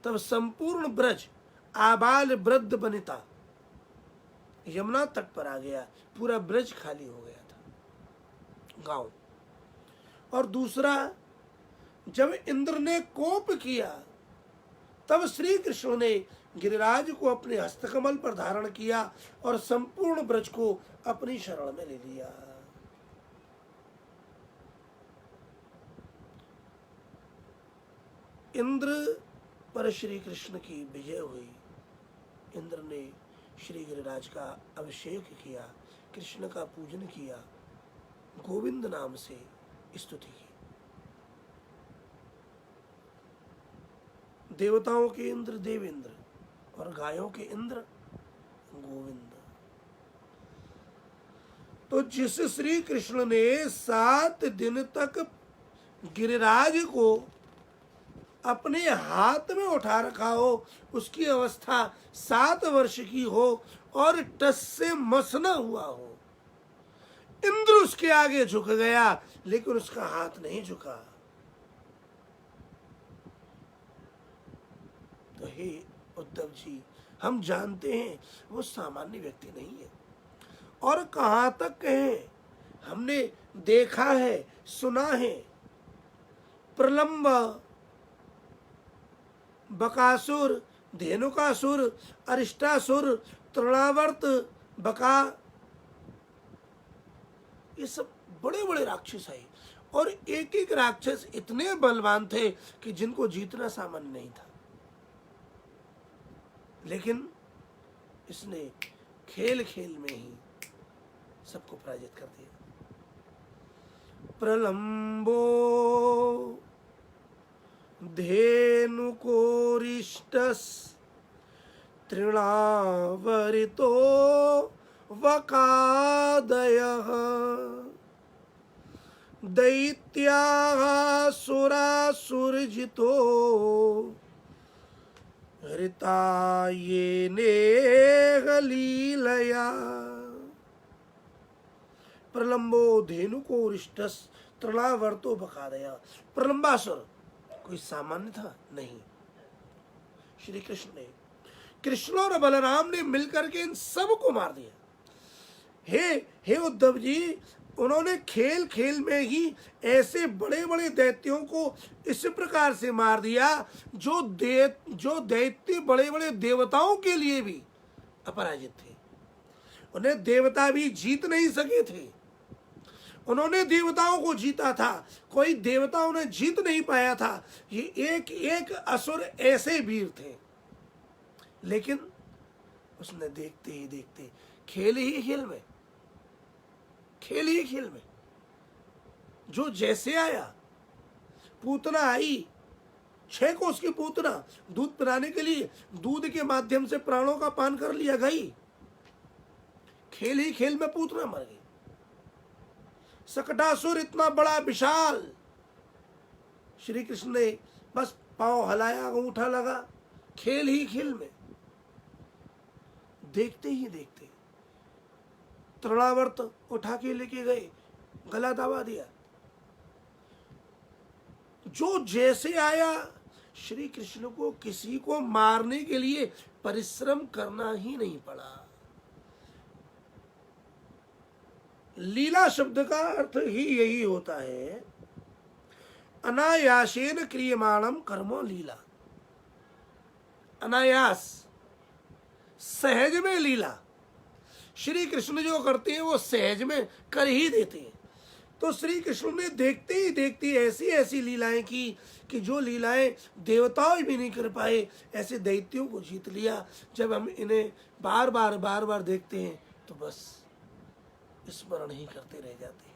तब संपूर्ण ब्रज आबाल वृद्ध वनिता यमुना तट पर आ गया। पूरा ब्रज खाली हो गया था, गांव। और दूसरा, जब इंद्र ने कोप किया तब श्री कृष्ण ने गिरिराज को अपने हस्तकमल पर धारण किया और संपूर्ण ब्रज को अपनी शरण में ले लिया। इंद्र पर श्री कृष्ण की विजय हुई। इंद्र ने श्री गिरिराज का अभिषेक किया, कृष्ण का पूजन किया, गोविंद नाम से स्तुति की। देवताओं के इंद्र देवेंद्र और गायों के इंद्र गोविंद। तो जिस श्री कृष्ण ने 7 दिन तक गिरिराज को अपने हाथ में उठा रखा हो, उसकी अवस्था 7 वर्ष की हो और टस से मस न हुआ हो, इंद्र उसके आगे झुक गया लेकिन उसका हाथ नहीं झुका। तो हे उद्धव जी, हम जानते हैं वो सामान्य व्यक्ति नहीं है। और कहां तक कहें, हमने देखा है, सुना है, प्रलंब, बकासुर, धेनुकासुर, अरिष्टासुर, तृणावर्त, बका, ये सब बड़े बड़े राक्षस है और एक एक राक्षस इतने बलवान थे कि जिनको जीतना सामान्य नहीं था। लेकिन इसने खेल खेल में ही सबको पराजित कर दिया। प्रलंबो धेनुकोरिष्टस् तृणावरितो वकादयः दैत्याः सुरासुरजितो हृतायेनेह लीलया। प्रलंबो धेनुकोरिष्टस् तृणावर्तो बकादया। प्रलंबासुर कोई सामान्य था? नहीं। श्री कृष्ण और बलराम ने मिलकर के इन सबको मार दिया। हे उद्धव जी, उन्होंने खेल खेल में ही ऐसे बड़े बड़े दैत्यों को इस प्रकार से मार दिया जो दैत्य बड़े बड़े देवताओं के लिए भी अपराजित थे। उन्हें देवता भी जीत नहीं सके थे। उन्होंने देवताओं को जीता था, कोई देवता उन्हें जीत नहीं पाया था। ये एक एक असुर ऐसे वीर थे, लेकिन उसने देखते ही देखते खेल ही खेल में जो जैसे आया, पूतना आई 6 कोस की पूतना, दूध पिलाने के लिए दूध के माध्यम से प्राणों का पान कर लिया गई। खेल ही खेल में पूतना मर गई। सकटासुर इतना बड़ा विशाल, श्री कृष्ण ने बस पांव हलाया, अंगूठा लगा, खेल ही खेल में देखते ही देखते तृणावर्त उठा के लेके गए, गला दबा दिया। जो जैसे आया, श्री कृष्ण को किसी को मारने के लिए परिश्रम करना ही नहीं पड़ा। लीला शब्द का अर्थ ही यही होता है, अनायासेन क्रियमाणम कर्मो लीला। अनायास, सहज में लीला। श्री कृष्ण जो करते हैं वो सहज में कर ही देते हैं। तो श्री कृष्ण ने देखते ही देखते ऐसी ऐसी लीलाएं की कि जो लीलाएं देवताओं भी नहीं कर पाए, ऐसे दैत्यों को जीत लिया। जब हम इन्हें बार बार देखते हैं तो बस स्मरण ही करते रह जाते हैं।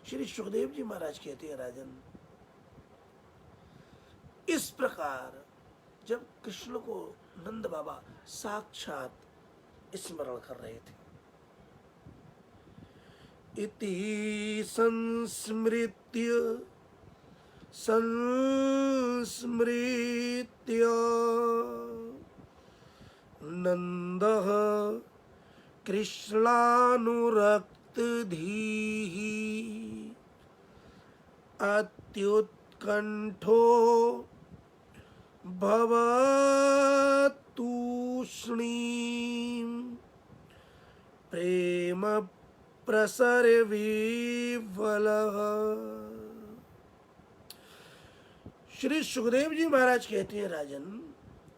श्री सुखदेव जी महाराज कहते हैं, राजन, इस प्रकार जब कृष्ण को नंद बाबा साक्षात स्मरण कर रहे थे, इति संस्मृत्य नंदः कृष्णानुरक्तधीः अत्युत्कण्ठो भवतूष्णीं प्रेम प्रसरविवलः। श्री सुखदेव जी महाराज कहते हैं, राजन,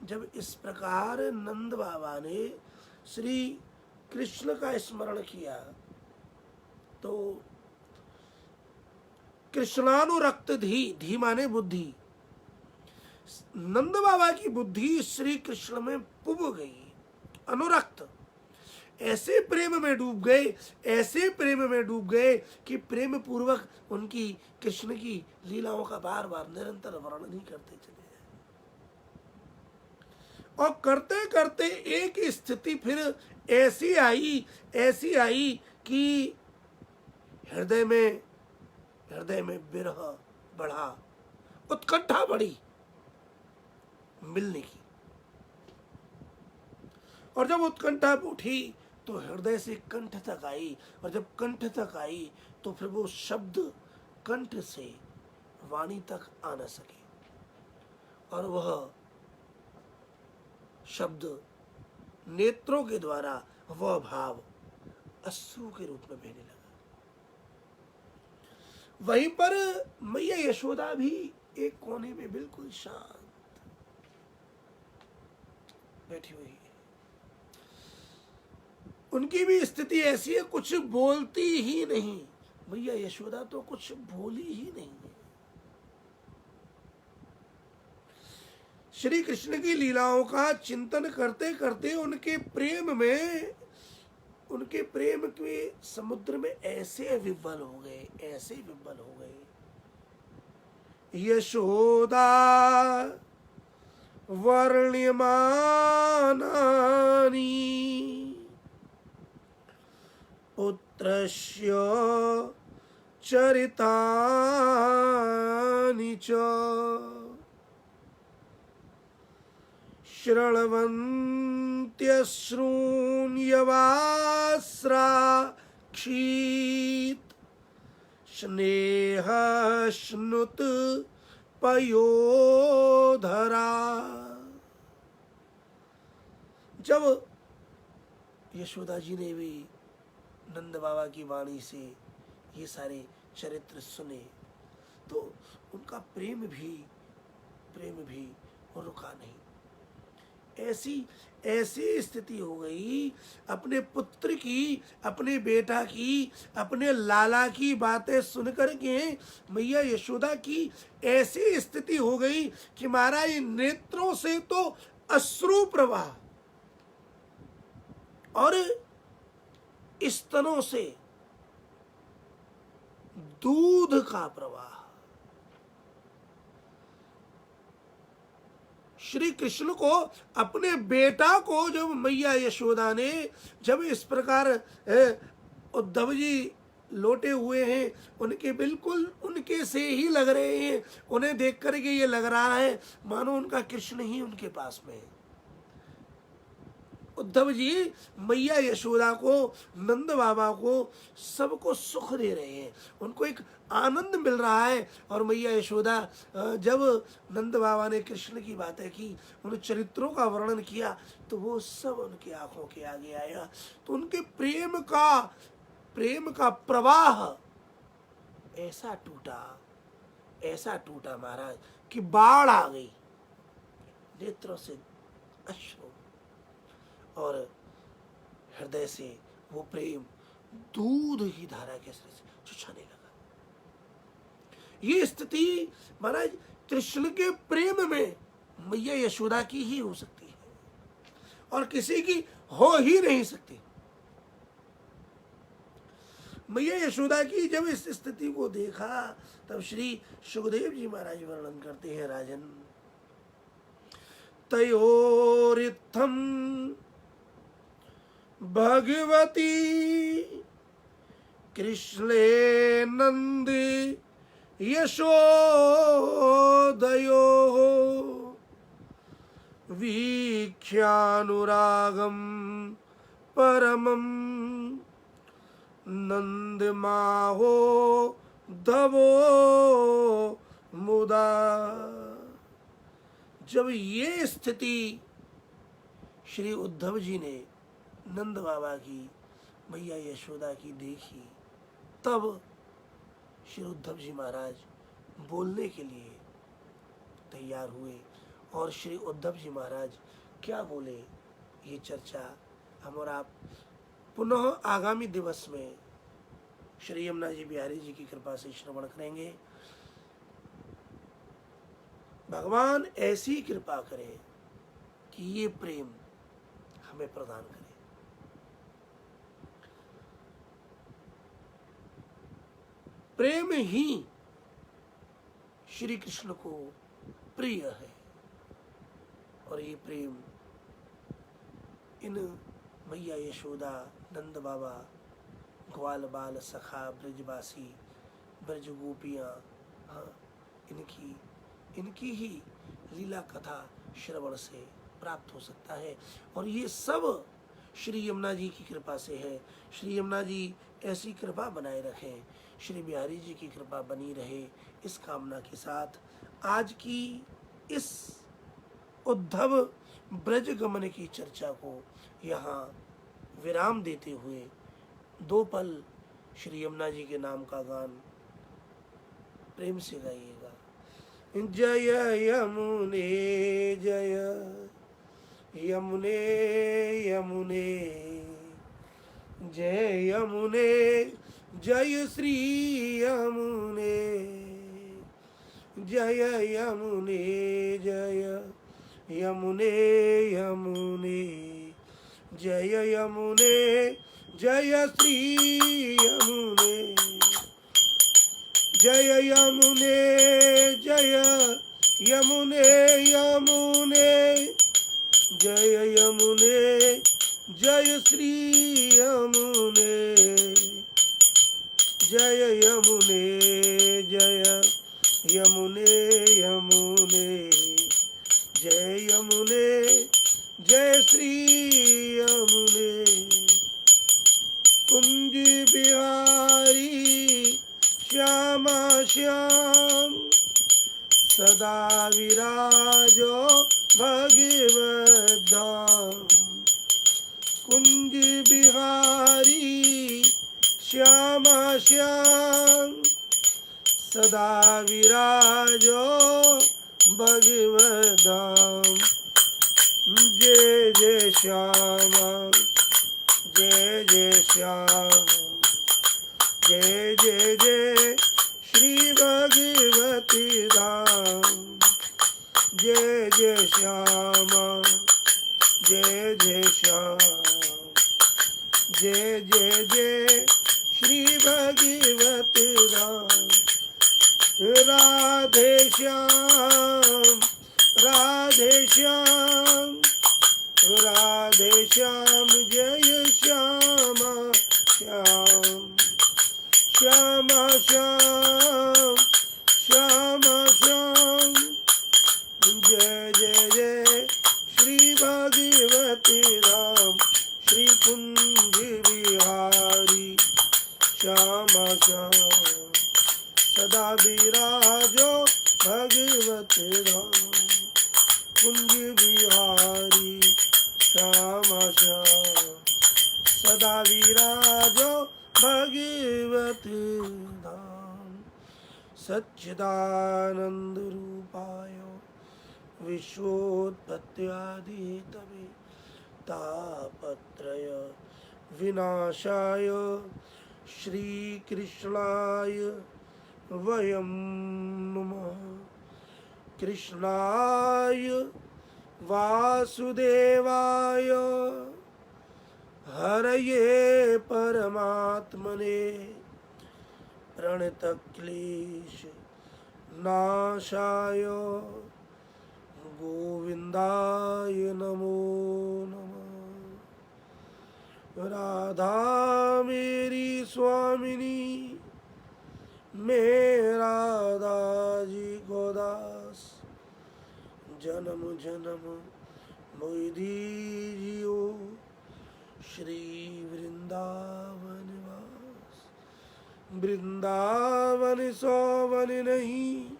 जब इस प्रकार नंद बाबा ने श्री कृष्ण का स्मरण किया तो कृष्णानुरक्त धी माने बुद्धि, नंद बाबा की बुद्धि श्री कृष्ण में पुब गई। अनुरक्त, ऐसे प्रेम में डूब गए कि प्रेम पूर्वक उनकी कृष्ण की लीलाओं का बार बार निरंतर वर्णन ही करते चले जाए। और करते करते एक स्थिति फिर ऐसी आई कि हृदय में विरह बढ़ा, उत्कंठा बढ़ी मिलने की। और जब उत्कंठा उठी तो हृदय से कंठ तक आई, और जब कंठ तक आई तो फिर वो शब्द कंठ से वाणी तक आ न सके, और वह शब्द नेत्रों के द्वारा वह भाव अश्रु के रूप में बहने लगा। वहीं पर मैया यशोदा भी एक कोने में बिल्कुल शांत बैठी हुई है। उनकी भी स्थिति ऐसी है, कुछ बोलती ही नहीं। मैया यशोदा तो कुछ बोली ही नहीं है। श्री कृष्ण की लीलाओं का चिंतन करते करते उनके प्रेम में उनके प्रेम के समुद्र में ऐसे विह्वल हो गए, ऐसे विह्वल हो गए। यशोदा वर्ण्यमानानि पुत्रस्य चरितानि च शृण्वन्त्यश्रूण्यवास्राक्षीत् स्नेहश्नुत पयोधरा। जब यशोदा जी ने भी नंद बाबा की वाणी से ये सारे चरित्र सुने तो उनका प्रेम भी रुका नहीं। ऐसी स्थिति हो गई, अपने पुत्र की, अपने बेटा की, अपने लाला की बातें सुनकर के मैया यशोदा की ऐसी स्थिति हो गई कि महाराज नेत्रों से तो अश्रु प्रवाह और स्तनों से दूध का प्रवाह। श्री कृष्ण को, अपने बेटा को जब मैया यशोदा ने जब इस प्रकार उद्धव जी लौटे हुए हैं, उनके बिल्कुल उनके से ही लग रहे हैं, उन्हें देख करके ये लग रहा है मानो उनका कृष्ण ही उनके पास में है। उद्धव जी मैया यशोदा को, नंद बाबा को, सबको सुख दे रहे हैं, उनको एक आनंद मिल रहा है। और मैया यशोदा जब नंद बाबा ने कृष्ण की बातें की, उन चरित्रों का वर्णन किया तो वो सब उनकी आंखों के आगे आया। तो उनके प्रेम का प्रवाह ऐसा टूटा महाराज कि बाढ़ आ गई, नेत्रों से अश्रु और हृदय से वो प्रेम दूध की धारा के से छुछाने लगा। ये स्थिति महाराज कृष्ण के प्रेम में मैया यशोदा की ही हो सकती है और किसी की हो ही नहीं सकती। मैया यशोदा की जब इस स्थिति को देखा तब श्री सुखदेव जी महाराज वर्णन करते हैं, राजन तयोरित्थम भगवती कृष्णे नंद यशोदयो वीक्ष्यानुरागम परमं नंदमाहो धवो मुदा। जब ये स्थिति श्री उद्धव जी ने नंद बाबा की, मैया यशोदा की देखी, तब श्री उद्धव जी महाराज बोलने के लिए तैयार हुए। और श्री उद्धव जी महाराज क्या बोले, ये चर्चा हम और आप पुनः आगामी दिवस में श्री यमुना जी बिहारी जी की कृपा से श्रवण करेंगे। भगवान ऐसी कृपा करे कि ये प्रेम हमें प्रदान करे। प्रेम ही श्री कृष्ण को प्रिय है और ये प्रेम इन मैया यशोदा, नंद बाबा, ग्वाल बाल सखा, ब्रजवासी, ब्रज गोपियाँ, हाँ, इनकी ही लीला कथा श्रवण से प्राप्त हो सकता है। और ये सब श्री यमुना जी की कृपा से है। श्री यमुना जी ऐसी कृपा बनाए रखें, श्री बिहारी जी की कृपा बनी रहे, इस कामना के साथ आज की इस उद्धव ब्रज गमन की चर्चा को यहाँ विराम देते हुए दो पल श्री यमुना जी के नाम का गान प्रेम से गाइएगा। जय यमुने जय यमुने यमुने जय यमुने जय श्री यमुने जय यमुने जय यमुने यमुने जय यमुने जय श्री यमुने, जय यमुने, जय यमुने, यमुने, जय यमुने, जय श्री यमुने, जय यमुने, जय यमुने, यमुने, जय यमुने, जय श्री यमुने। कुंज बिहारी श्यामा श्याम, सदा विराजो भगवत धाम। कुंज बिहारी श्यामा श्याम, सदा विराजो भगवत धाम। जय जय श्यामा, जय जय श्याम, जय जय जय श्री भगवती धाम। जय जय श्यामा, जय जय श्याम, जय जय जय श्री भगवती धाम। राधे श्याम, राधे श्याम, राधे श्याम, जय श्यामा श्याम, श्यामा श्याम, श्यामा श्याम, जय जय जय श्री भगवती राम। श्री कुंज बिहारी श्यामा श्याम, सदा विराजो भगवत राम। कुंज बिहारी श्यामा श्याम, सदा विराजो भगवत धाम। सच्चिदानंद रूपाय विश्वोत्पत्त्यादिहेतवे तापत्रय विनाशाय श्रीकृष्णाय वयं नमः। कृष्णाय वासुदेवाय हरये परमात्मने प्रणतक्लेश नाशाय गोविंदाय नमो नमः। राधा मेरी स्वामिनी, मेरा दाजी को दास। जन्म जन्म मोहि दीजियो श्री वृंदावन वास। वृंदावन सोवन नहीं,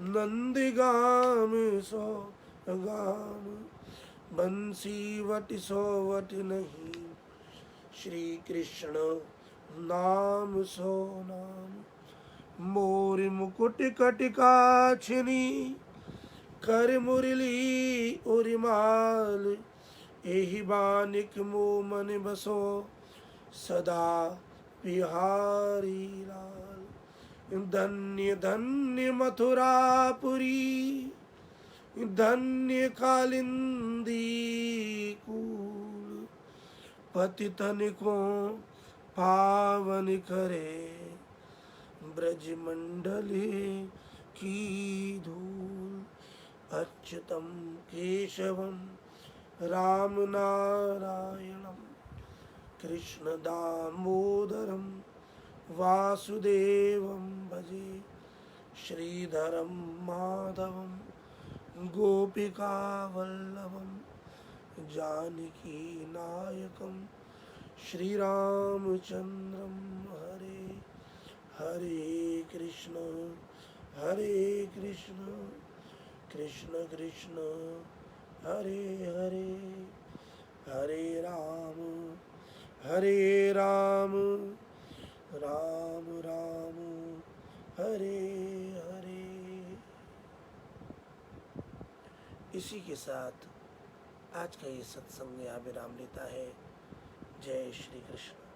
नंदगाम सो गाम। बंसी वट सो वट नहीं, श्री कृष्ण नाम सो नाम। मोर मुकुट कटिकाछिनी, कर मुरली उर्माल। एहि बानिक मो मन बसो, सदा बिहारी लाल। धन्य धन्य मथुरापुरी, धन्य कालिंदी कूल। पतितन को पावन करे, ब्रज मंडली की धूल। अच्युतम केशवम राम नारायणम, कृष्ण दामोदरम वासुदेवं भजे। श्रीधरं माधवं गोपिका वल्लभं, जानकी नायकं श्रीरामचंद्रं। हरे हरे कृष्ण, हरे कृष्ण, कृष्ण कृष्ण हरे हरे। हरे राम, राम राम हरे हरे। इसी के साथ आज का ये सत्संग यहाँ विराम लेता है। जय श्री कृष्ण।